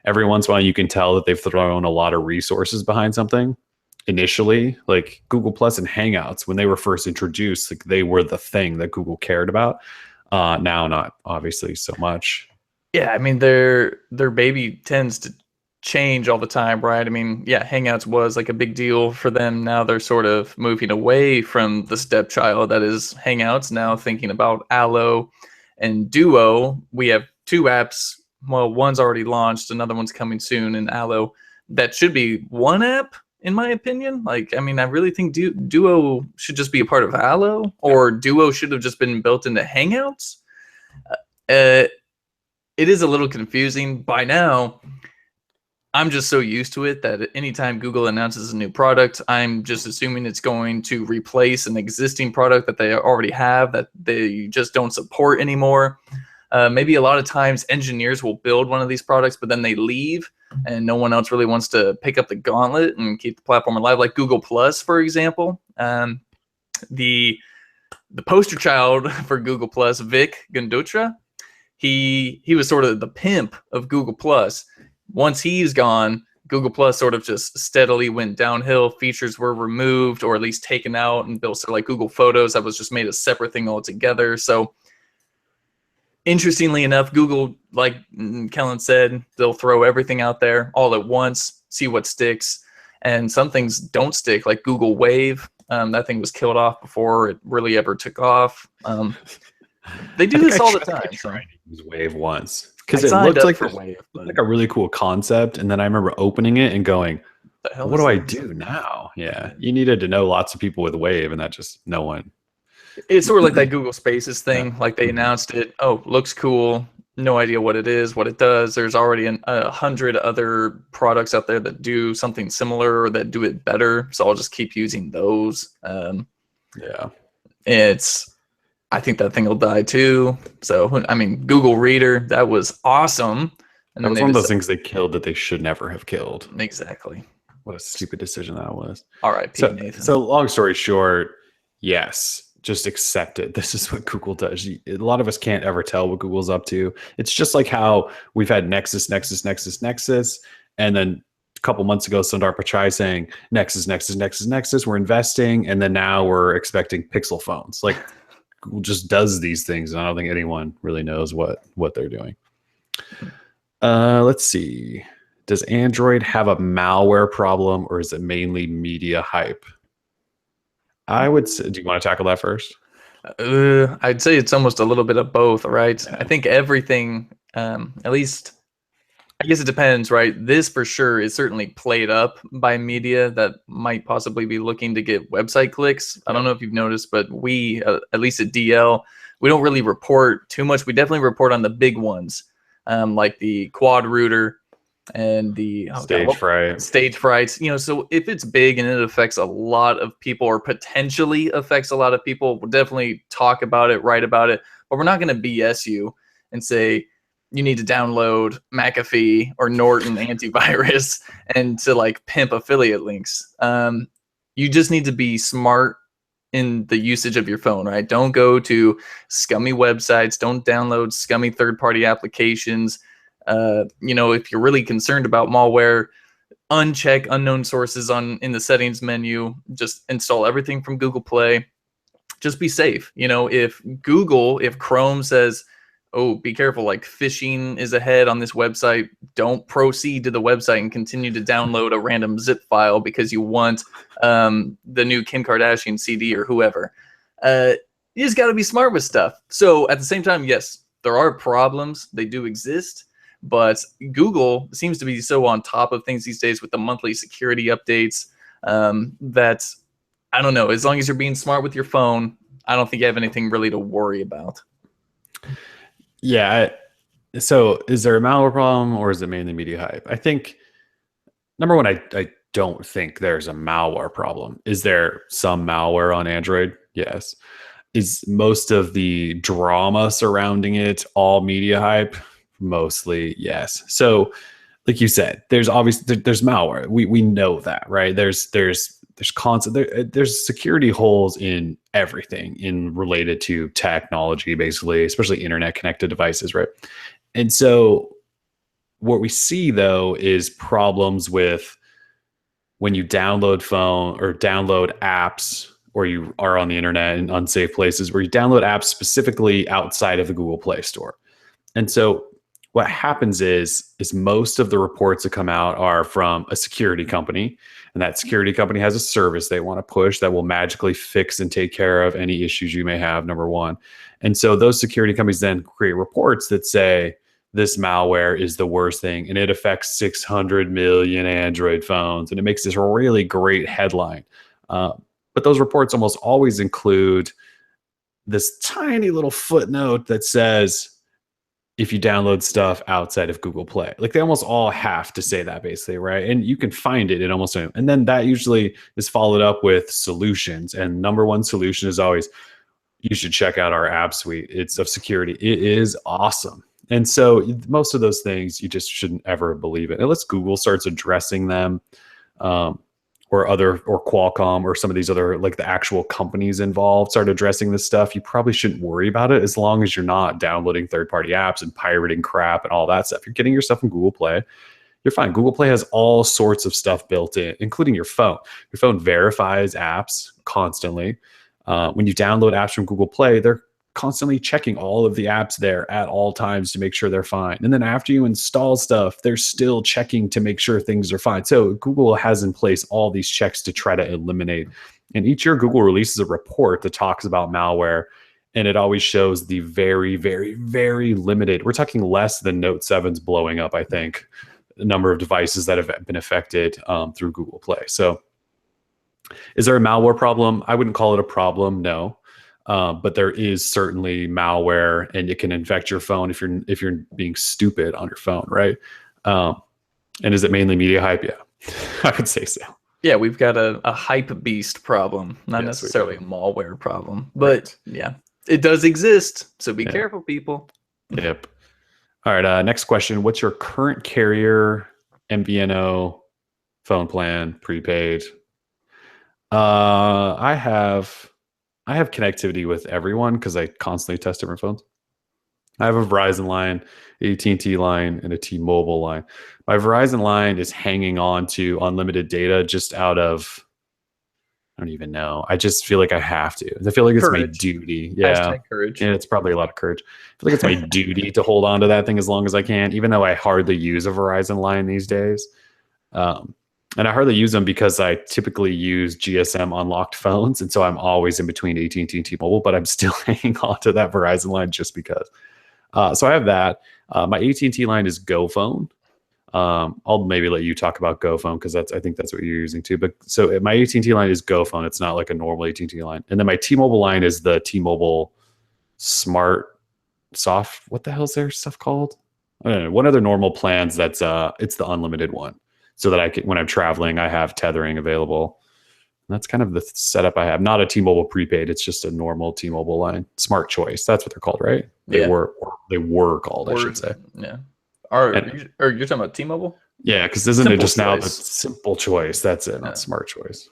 every once in a while, you can tell that they've thrown a lot of resources behind something. Initially, like Google Plus and Hangouts, when they were first introduced, like they were the thing that Google cared about. Now, not obviously so much. Yeah, I mean their baby tends to change all the time, right? I mean, yeah, Hangouts was like a big deal for them. Now they're sort of moving away from the stepchild that is Hangouts, now thinking about Allo and Duo. We have two apps. Well, one's already launched, another one's coming soon in Allo. That should be one app, in my opinion. Like, I mean, I really think Duo should just be a part of Allo, or Duo should have just been built into Hangouts. It is a little confusing. By now, I'm just so used to it that anytime Google announces a new product, I'm just assuming it's going to replace an existing product that they already have that they just don't support anymore. Maybe a lot of times engineers will build one of these products, but then they leave and no one else really wants to pick up the gauntlet and keep the platform alive, like Google Plus, for example. The poster child for Google Plus, Vic Gundutra, he was sort of the pimp of Google Plus. Once he's gone, Google Plus sort of just steadily went downhill. Features were removed or at least taken out and built sort of like Google Photos that was just made a separate thing altogether. So Interestingly enough, Google, like Kellen said, they'll throw everything out there all at once, see what sticks. And some things don't stick, like Google Wave. That thing was killed off before it really ever took off. They do this all the time. I tried to use Wave once I because it signed looked up like for Wave, but like a really cool concept, and then I remember opening it and going, the hell "What is do I this? do now?" Yeah, you needed to know lots of people with Wave, and that just no one. It's sort of like that Google Spaces thing. Like they Mhm. announced it. Oh, looks cool. No idea what it is, what it does. There's already 100 other products out there that do something similar or that do it better. So I'll just keep using those. Yeah, I think that thing will die too. So I mean, Google Reader, that was awesome. And that then was they one of those just things they killed that they should never have killed. exactly. What a stupid decision that was. R.I.P. Nathan. So long story short, yes, just accept it. This is what Google does. A lot of us can't ever tell what Google's up to. It's just like how we've had Nexus, and then a couple months ago, Sundar Pichai saying Nexus. We're investing, and then now we're expecting Pixel phones. Like Google just does these things, and I don't think anyone really knows what they're doing. Let's see. Does Android have a malware problem, or is it mainly media hype? I would say, do you want to tackle that first? I'd say it's almost a little bit of both, right? Yeah. I think everything, at least, I guess it depends, right? This for sure is certainly played up by media that might possibly be looking to get website clicks. I don't know if you've noticed, but we, at least at DL, we don't really report too much. We definitely report on the big ones, like the quad router and the stage frights. So if it's big and it affects a lot of people or potentially affects a lot of people, we'll definitely talk about it, write about it, but we're not going to BS you and say you need to download McAfee or Norton antivirus and to like pimp affiliate links. You just need to be smart in the usage of your phone, right? Don't go to scummy websites. Don't download scummy third-party applications. If you're really concerned about malware, uncheck unknown sources in the settings menu. Just install everything from Google Play. Just be safe. If Chrome says, oh, be careful, like phishing is ahead on this website, don't proceed to the website and continue to download a random zip file because you want the new Kim Kardashian CD or whoever. You just got to be smart with stuff. So at the same time, yes, there are problems. They do exist. But Google seems to be so on top of things these days with the monthly security updates that, I don't know, as long as you're being smart with your phone, I don't think you have anything really to worry about. Yeah. So is there a malware problem, or is it mainly media hype? I think, number one, I don't think there's a malware problem. Is there some malware on Android? Yes. Is most of the drama surrounding it all media hype? Mostly, yes. So, like you said, there's malware. We know that, right? There's constant there's security holes in everything in related to technology, basically, especially internet connected devices, right? And so, what we see though is problems with when you download phone or download apps, or you are on the internet in unsafe places where you download apps specifically outside of the Google Play Store. And so what happens is most of the reports that come out are from a security company, and that security company has a service they want to push that will magically fix and take care of any issues you may have, number one. And so those security companies then create reports that say this malware is the worst thing and it affects 600 million Android phones, and it makes this really great headline. But those reports almost always include this tiny little footnote that says, if you download stuff outside of Google Play, like they almost all have to say that, basically, right? And you can find it in almost, and then that usually is followed up with solutions. And number one solution is always, you should check out our app suite. It's of security. It is awesome. And so most of those things, you just shouldn't ever believe it unless Google starts addressing them. Or Qualcomm or some of these other, like the actual companies involved, start addressing this stuff. You probably shouldn't worry about it as long as you're not downloading third-party apps and pirating crap and all that stuff. You're getting your stuff from Google Play, you're fine. Google Play has all sorts of stuff built in, including your phone. Your phone verifies apps constantly. When you download apps from Google Play, they're constantly checking all of the apps there at all times to make sure they're fine. And then after you install stuff, they're still checking to make sure things are fine. So Google has in place all these checks to try to eliminate. And each year Google releases a report that talks about malware, and it always shows the very, very, very limited. We're talking less than Note 7's blowing up, I think, the number of devices that have been affected through Google Play. So is there a malware problem? I wouldn't call it a problem, no. But there is certainly malware, and it can infect your phone if you're being stupid on your phone, right? And is it mainly media hype? Yeah, I would say so. Yeah, we've got a hype beast problem, not Yes, necessarily a malware problem, but yeah, it does exist. So be careful, people. Yep. All right. Next question. What's your current carrier MVNO phone plan prepaid? I have connectivity with everyone because I constantly test different phones. I have a Verizon line, AT&T line, and a T-Mobile line. My Verizon line is hanging on to unlimited data just out of, I don't even know. I just feel like I have to. I feel like it's my duty. Yeah. Courage. And it's probably a lot of courage. I feel like it's my duty to hold on to that thing as long as I can, even though I hardly use a Verizon line these days. And I hardly use them because I typically use GSM unlocked phones. And so I'm always in between AT&T and T-Mobile, but I'm still hanging on to that Verizon line just because. So I have that. My AT&T line is GoPhone. I'll maybe let you talk about GoPhone because I think that's what you're using too. But so my AT&T line is GoPhone. It's not like a normal AT&T line. And then my T-Mobile line is the T-Mobile Smart Soft. What the hell is their stuff called? I don't know. One of their normal plans that's it's the unlimited one, so that I can, when I'm traveling, I have tethering available. And that's kind of the setup I have. Not a T-Mobile prepaid. It's just a normal T-Mobile line. Smart Choice. That's what they're called, right? They were called, I should say. Yeah. Or you're talking about T-Mobile? Yeah, because isn't Simple it just Choice. Now the Simple Choice? That's it, not Smart Choice.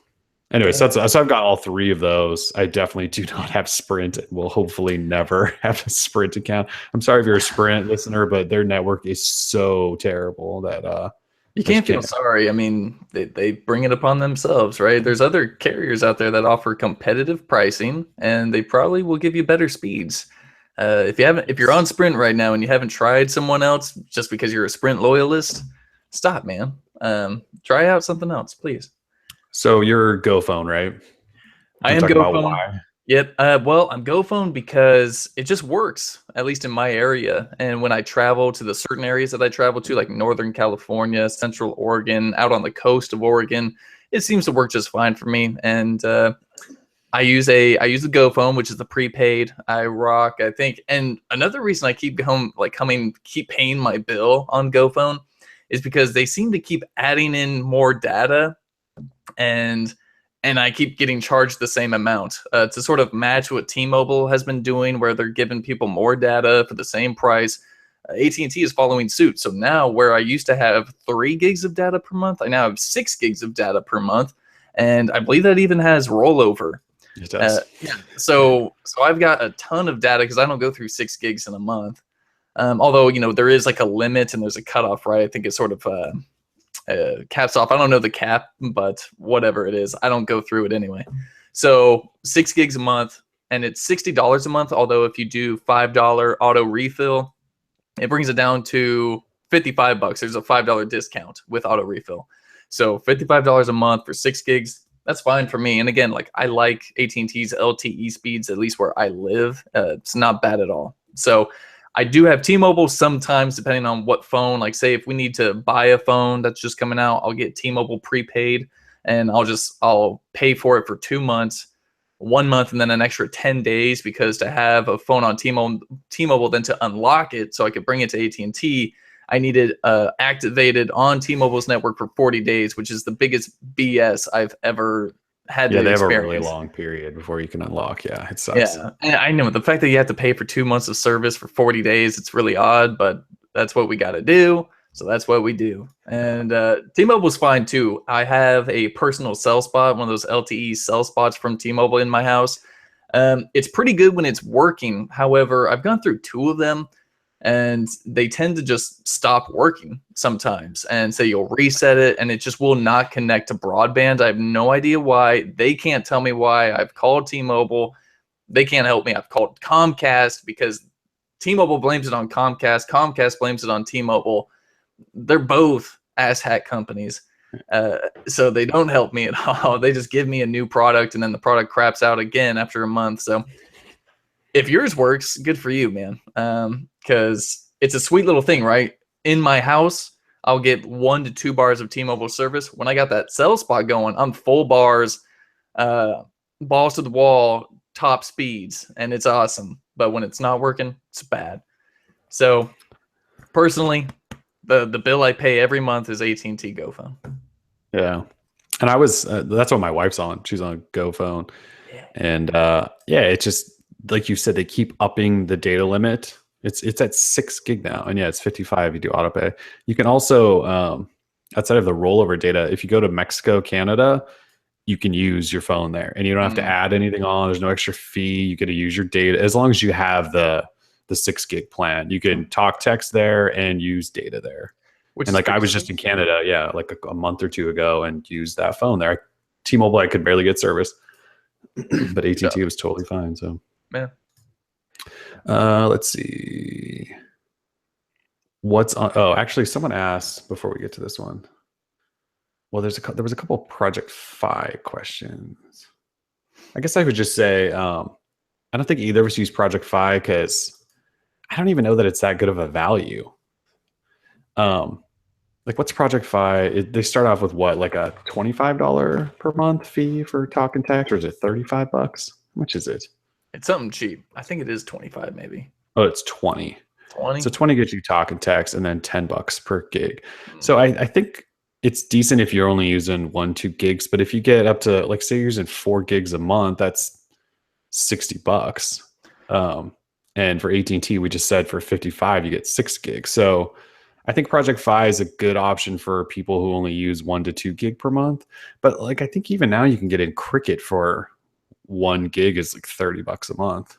Anyways, so I've got all three of those. I definitely do not have Sprint, and will hopefully never have a Sprint account. I'm sorry if you're a Sprint listener, but their network is so terrible that you can't feel sorry. I mean, they bring it upon themselves, right? There's other carriers out there that offer competitive pricing, and they probably will give you better speeds. If you're on Sprint right now and you haven't tried someone else just because you're a Sprint loyalist, stop, man. Try out something else, please. So you're GoPhone, right? I am GoPhone. Yep. Well, I'm GoPhone because it just works, at least in my area. And when I travel to the certain areas that I travel to, like Northern California, Central Oregon, out on the coast of Oregon, it seems to work just fine for me. And I use the GoPhone, which is the prepaid. I rock, I think. And another reason I keep paying my bill on GoPhone is because they seem to keep adding in more data, and I keep getting charged the same amount to sort of match what T-Mobile has been doing, where they're giving people more data for the same price. AT&T is following suit. So now where I used to have 3 gigs of data per month, I now have 6 gigs of data per month. And I believe that even has rollover. It does. So I've got a ton of data because I don't go through 6 gigs in a month. Although, there is like a limit and there's a cutoff, right? I think it's sort of caps off. I don't know the cap, but whatever it is, I don't go through it anyway. So 6 gigs a month, and it's $60 a month. Although if you do $5 auto refill, it brings it down to $55. There's a $5 discount with auto refill. So $55 a month for 6 gigs. That's fine for me. And again, like I like AT&T's LTE speeds, at least where I live. It's not bad at all. So I do have T-Mobile sometimes, depending on what phone. Like, say if we need to buy a phone that's just coming out, I'll get T-Mobile prepaid, and I'll pay for it for 2 months, 1 month, and then an extra 10 days, because to have a phone on T-Mobile, then to unlock it so I could bring it to AT&T, I needed activated on T-Mobile's network for 40 days, which is the biggest BS I've ever had. Yeah, they have a really long period before you can unlock. Yeah, it sucks. Yeah, and I know the fact that you have to pay for 2 months of service for 40 days, it's really odd, but that's what we got to do. So that's what we do. And T-Mobile's fine too. I have a personal cell spot, one of those LTE cell spots from T-Mobile in my house. It's pretty good when it's working. However, I've gone through 2 of them, and they tend to just stop working sometimes. And so you'll reset it and it just will not connect to broadband. I have no idea why. They can't tell me why. I've called T-Mobile. they can't help me. I've called Comcast because T-Mobile blames it on Comcast. Comcast blames it on T-Mobile. They're both asshat companies. So they don't help me at all. They just give me a new product and then the product craps out again after a month. So if yours works, good for you, man. Because it's a sweet little thing, right? In my house, I'll get 1 to 2 bars of T-Mobile service. When I got that cell spot going, I'm full bars, balls to the wall, top speeds, and it's awesome. But when it's not working, it's bad. So personally, the bill I pay every month is AT&T Go Phone. Yeah. And I was, that's what my wife's on. She's on a Go Phone. Yeah. And yeah, it's just, like you said, they keep upping the data limit. It's at 6 gig now. And yeah, it's 55 if you do auto pay. You can also, outside of the rollover data, if you go to Mexico, Canada, you can use your phone there and you don't have to add anything on. There's no extra fee. You get to use your data as long as you have the 6 gig plan. You can talk text there and use data there. And like I was just in Canada, yeah, like a month or 2 ago and used that phone there. T-Mobile, I could barely get service, but AT&T was totally fine. So yeah. Let's see. What's on? Oh, actually, someone asked before we get to this one. Well, there was a couple Project Fi questions. I guess I would just say I don't think either of us use Project Fi because I don't even know that it's that good of a value. Like what's Project Fi? They start off with what, like a $25 per month fee for talk and text, or is it $35? How much is it? It's something cheap. I think it is 25 maybe. Oh, it's 20. 20? So 20 gets you talk and text, and then $10 per gig. So I think it's decent if you're only using 1-2 gigs, but if you get up to, like, say you're using 4 gigs a month, that's $60. And for AT&T, we just said for 55, you get 6 gigs. So I think Project Fi is a good option for people who only use 1 to 2 gig per month. But like, I think even now you can get in Cricket for 1 gig is like $30 a month,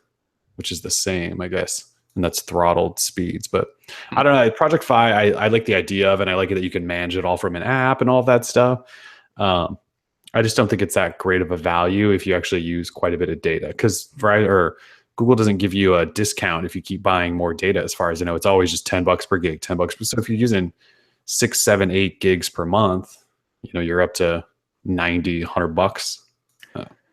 which is the same, I guess. And that's throttled speeds. But I don't know. Project Fi, I like the idea of it. And I like it that you can manage it all from an app and all of that stuff. I just don't think it's that great of a value if you actually use quite a bit of data, because Google doesn't give you a discount if you keep buying more data. As far as I know, it's always just $10 per gig, $10. So if you're using 6, 7, 8 gigs per month, you're up to $90, $100.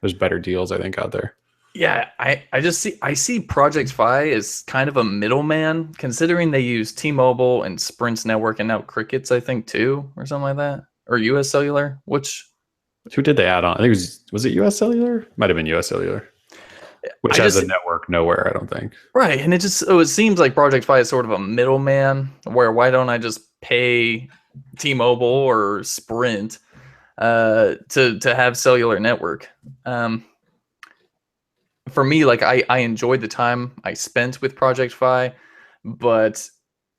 There's better deals, I think, out there. Yeah, I see Project Fi as kind of a middleman, considering they use T-Mobile and Sprint's network and now Cricket's, I think, too, or something like that, or US Cellular. Who did they add on? I think was it US Cellular? Might have been US Cellular, which has a network nowhere, I don't think. Right, and it seems like Project Fi is sort of a middleman, where why don't I just pay T-Mobile or Sprint to have cellular network? For me, like I enjoyed the time I spent with Project Fi, but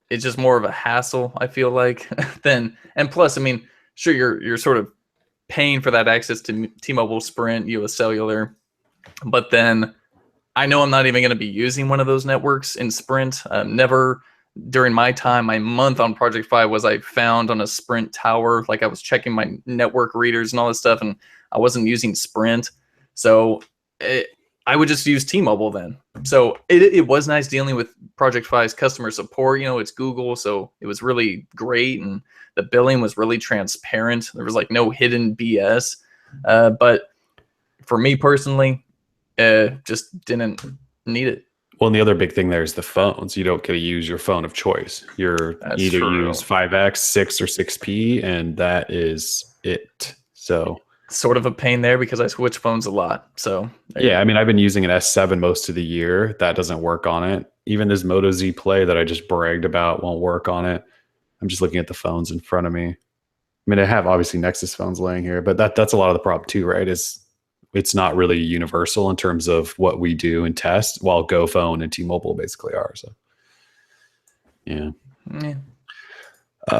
it's just more of a hassle, I feel like, and plus, I mean, sure, you're sort of paying for that access to T-Mobile, Sprint, US Cellular, but then I know I'm not even going to be using one of those networks in Sprint. Never during my time, my month on Project Fi was I found on a Sprint tower, like I was checking my network readers and all this stuff, and I wasn't using Sprint. So I would just use T-Mobile then. So it was nice dealing with Project Fi's customer support. It's Google, so it was really great, and the billing was really transparent. There was like no hidden BS. But for me personally, just didn't need it. Well, and the other big thing there is the phones. You don't get to use your phone of choice. That's either true. Use 5X, 6, or 6P, and that is it. So sort of a pain there because I switch phones a lot. So yeah, I mean, I've been using an S7 most of the year. That doesn't work on it. Even this Moto Z Play that I just bragged about won't work on it. I'm just looking at the phones in front of me. I mean, I have obviously Nexus phones laying here, but that's a lot of the problem too, right? It's not really universal in terms of what we do and test, while Go Phone and T-Mobile basically are. So yeah.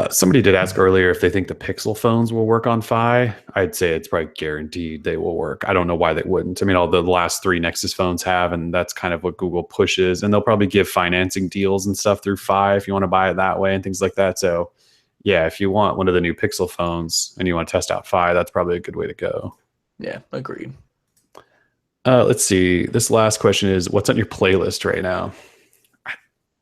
Somebody did ask earlier if they think the Pixel phones will work on Fi. I'd say it's probably guaranteed they will work. I don't know why they wouldn't. I mean, all the last 3 Nexus phones have, and that's kind of what Google pushes. And they'll probably give financing deals and stuff through Fi if you want to buy it that way and things like that. So yeah, if you want one of the new Pixel phones and you want to test out Fi, that's probably a good way to go. Yeah, agreed. Let's see. This last question is, what's on your playlist right now? I,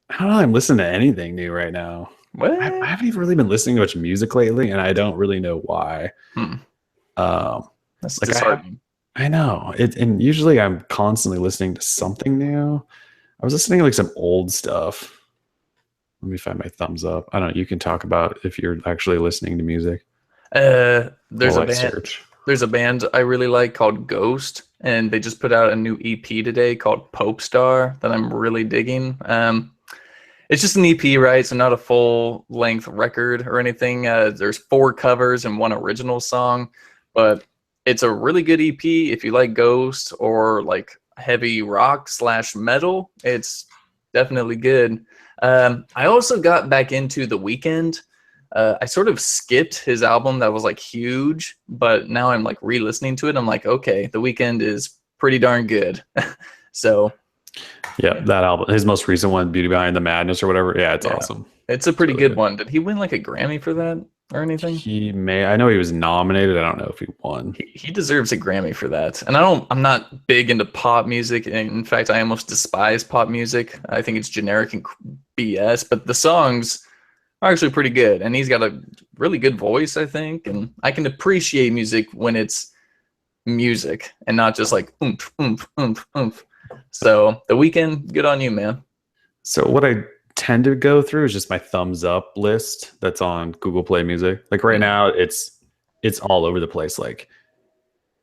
I don't know. I'm listening to anything new right now. I What? haven't even really been listening to much music lately, and I don't really know why. Hmm. Um, That's like I have, disheartening. I know it, and usually I'm constantly listening to something new. I was listening to like some old stuff. Let me find my thumbs up. I don't know. You can talk about if you're actually listening to music There's while a I band. search. There's a band I really like called Ghost, and they just put out a new EP today called Pope Star that I'm really digging. It's just an EP, right? So not a full length record or anything. There's 4 covers and 1 original song, but it's a really good EP if you like Ghost or like heavy rock slash metal. It's definitely good. I also got back into The Weeknd. I sort of skipped his album that was like huge, but now I'm like re-listening to it. I'm like, okay, The Weeknd is pretty darn good. So Yeah, that album, his most recent one, Beauty Behind the Madness or whatever. Yeah, it's yeah, awesome. it's a It's pretty really good good. one. Did he win like a Grammy for that or anything? I know he was nominated. I don't know if he won. He deserves a Grammy for that. And I'm not big into pop music. And in fact, I almost despise pop music. I think it's generic and BS, but the songs are actually pretty good. And he's got a really good voice, I think. And I can appreciate music when it's music and not just like oomph, oomph, oomph, oomph. So The Weeknd, good on you, man. So what I tend to go through is just my thumbs up list that's on Google Play Music. Like right Mm. now, it's all over the place. Like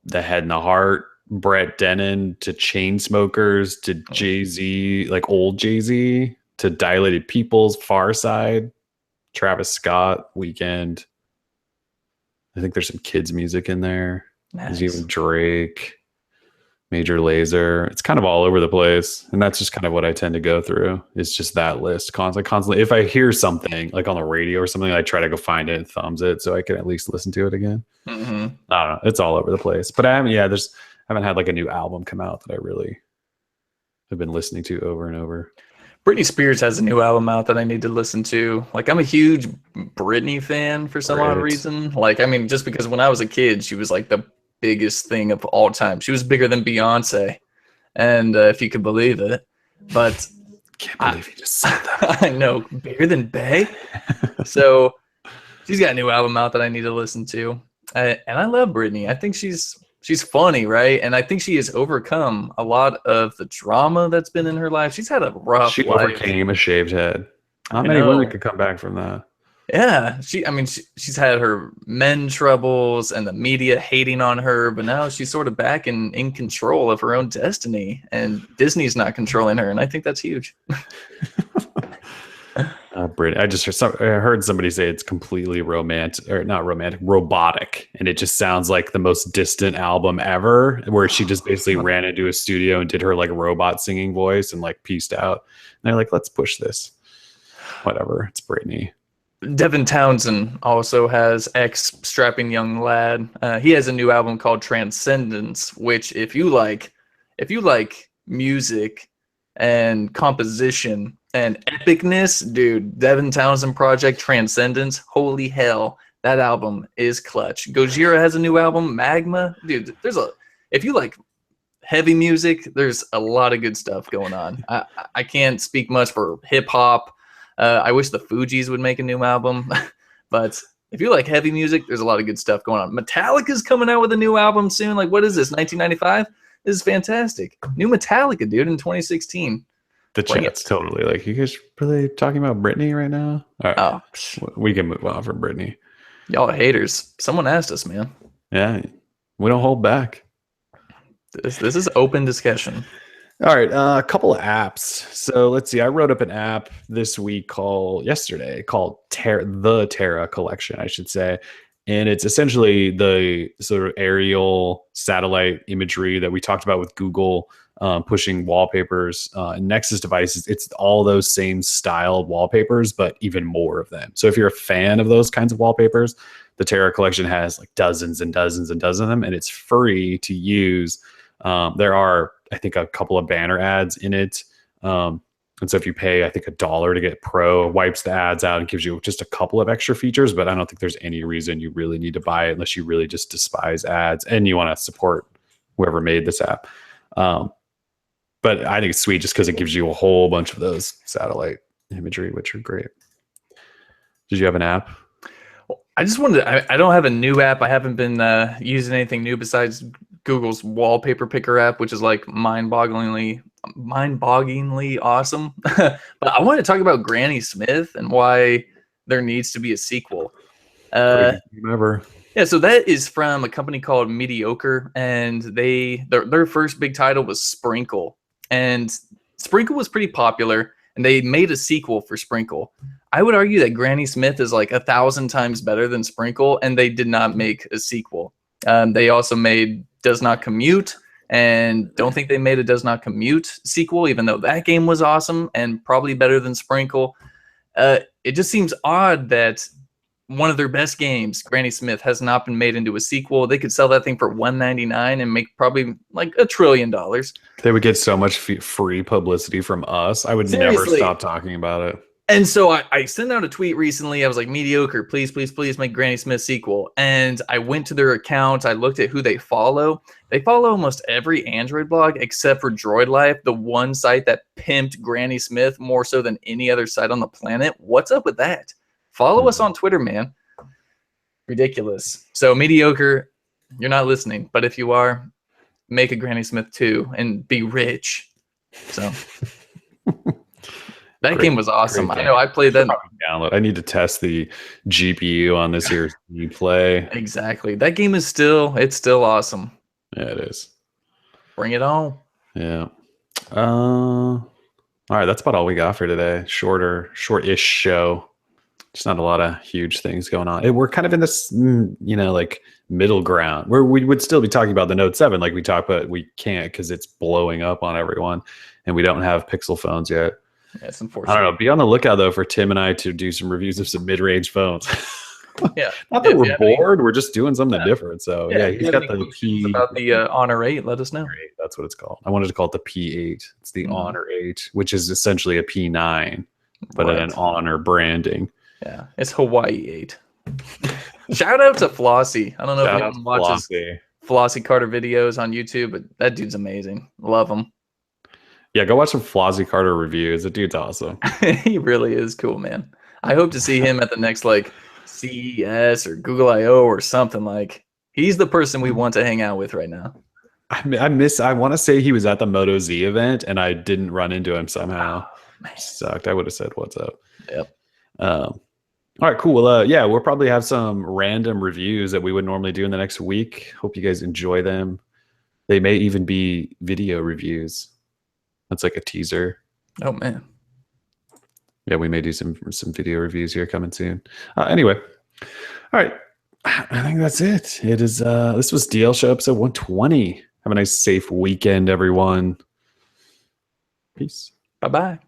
The Head and the Heart, Brett Dennen to Chainsmokers to Jay Z, like old Jay Z to Dilated Peoples, Far Side, Travis Scott, Weekend. I think there's some kids music in there. There's Nice. even Drake, Major Lazer. It's kind of all over the place, and that's just kind of what I tend to go through. It's just that list constantly. If I hear something like on the radio or something, I try to go find it and thumbs it so I can at least listen to it again. Hmm. I don't know. It's all over the place, but I haven't. Yeah, I haven't had like a new album come out that I really have been listening to over and over. Britney Spears has a new album out that I need to listen to. Like, I'm a huge Britney fan for some odd Right. reason. Like, I mean, just because when I was a kid, she was like the biggest thing of all time. She was bigger than Beyonce, and if you could believe it. But Can't I, believe you just said that. I know bigger than Bey. So she's got a new album out that I need to listen to, and I love Britney. I think she's funny, right? And I think she has overcome a lot of the drama that's been in her life. She's had a rough She life. overcame a shaved head. Not I many women know. could come back from that. Yeah, I mean, she's had her men troubles and the media hating on her, but now she's sort of back in control of her own destiny, and Disney's not controlling her, and I think that's huge. Brit. I heard somebody say it's completely romantic, or not romantic, robotic, and it just sounds like the most distant album ever, where she just basically ran into a studio and did her like robot singing voice and like pieced out. And they're like, let's push this. Whatever. It's Britney. Devin Townsend also has ex strapping young lad. He has a new album called Transcendence, which if you like music and composition and epicness, dude, Devin Townsend Project Transcendence, holy hell, that album is clutch. Gojira has a new album, Magma, dude. If you like heavy music, there's a lot of good stuff going on. I can't speak much for hip hop. I wish the Fugees would make a new album, but if you like heavy music, there's a lot of good stuff going on. Metallica's coming out with a new album soon. Like, what is this? 1995? This is fantastic. New Metallica, dude, in 2016. The Bring chat's it. totally like, you guys really talking about Britney right now? All right. Oh, We can move on from Britney. y'all are haters. Someone asked us, man. Yeah. We don't hold back. This is open discussion. All right, a couple of apps. So let's see. I wrote up an app yesterday called the Terra Collection, I should say, and it's essentially the sort of aerial satellite imagery that we talked about with Google pushing wallpapers and Nexus devices. It's all those same styled wallpapers, but even more of them. So if you're a fan of those kinds of wallpapers, the Terra Collection has like dozens and dozens and dozens of them, and it's free to use. There are, I think, a couple of banner ads in it. And so if you pay, I think, $1 to get Pro, it wipes the ads out and gives you just a couple of extra features. But I don't think there's any reason you really need to buy it unless you really just despise ads and you want to support whoever made this app. But I think it's sweet just because it gives you a whole bunch of those satellite imagery, which are great. Did you have an app? I just wanted I don't have a new app. I haven't been using anything new besides Google's wallpaper picker app, which is like mind-bogglingly awesome. But I want to talk about Granny Smith and why there needs to be a sequel. Greatest game ever. Yeah, so that is from a company called Mediocre, and their first big title was Sprinkle, and Sprinkle was pretty popular, and they made a sequel for Sprinkle. I would argue that Granny Smith is like 1,000 times better than Sprinkle, and they did not make a sequel. They also made Does Not Commute, and don't think they made a Does Not Commute sequel, even though that game was awesome and probably better than Sprinkle. It just seems odd that one of their best games, Granny Smith, has not been made into a sequel. They could sell that thing for $199 and make probably like $1 trillion. They would get so much free publicity from us. I would never stop talking about it. And so I sent out a tweet recently. I was like, Mediocre, please, please, please make Granny Smith sequel. And I went to their account. I looked at who they follow. They follow almost every Android blog except for Droid Life, the one site that pimped Granny Smith more so than any other site on the planet. What's up with that? Follow us on Twitter, man. Ridiculous. So Mediocre, you're not listening. But if you are, make a Granny Smith 2 and be rich. So... That game was awesome. I know I played that. Download. I need to test the GPU on this year's Play. Exactly. That game is still awesome. Yeah, it is. Bring it on. Yeah. All right, that's about all we got for today. Short-ish show. Just not a lot of huge things going on. We're kind of in this, like middle ground where we would still be talking about the Note 7 like we talk, but we can't because it's blowing up on everyone, and we don't have Pixel phones yet. Yeah, it's unfortunate. I don't know. Be on the lookout though for Tim and I to do some reviews of some mid-range phones. Yeah, not that we're bored. We're just doing something different. So he's got the P. About the Honor 8. Let us know. That's what it's called. I wanted to call it the P8. It's the Honor 8, which is essentially a P9, but in an Honor branding. Yeah, it's Hawaii 8. Shout out to Flossie. I don't know if anyone watches Flossie Carter videos on YouTube, but that dude's amazing. Love him. Yeah, go watch some Flossie Carter reviews. The dude's awesome. He really is cool, man. I hope to see him at the next like CES or Google I/O or something. Like, he's the person we want to hang out with right now. I want to say he was at the Moto Z event and I didn't run into him somehow. Oh, sucked. I would have said what's up. Yep. All right, cool. Well, we'll probably have some random reviews that we would normally do in the next week. Hope you guys enjoy them. They may even be video reviews. That's like a teaser. Oh man. Yeah, we may do some video reviews here coming soon. Anyway, all right. I think that's it. It is. This was DL Show episode 120. Have a nice, safe weekend, everyone. Peace. Bye-bye.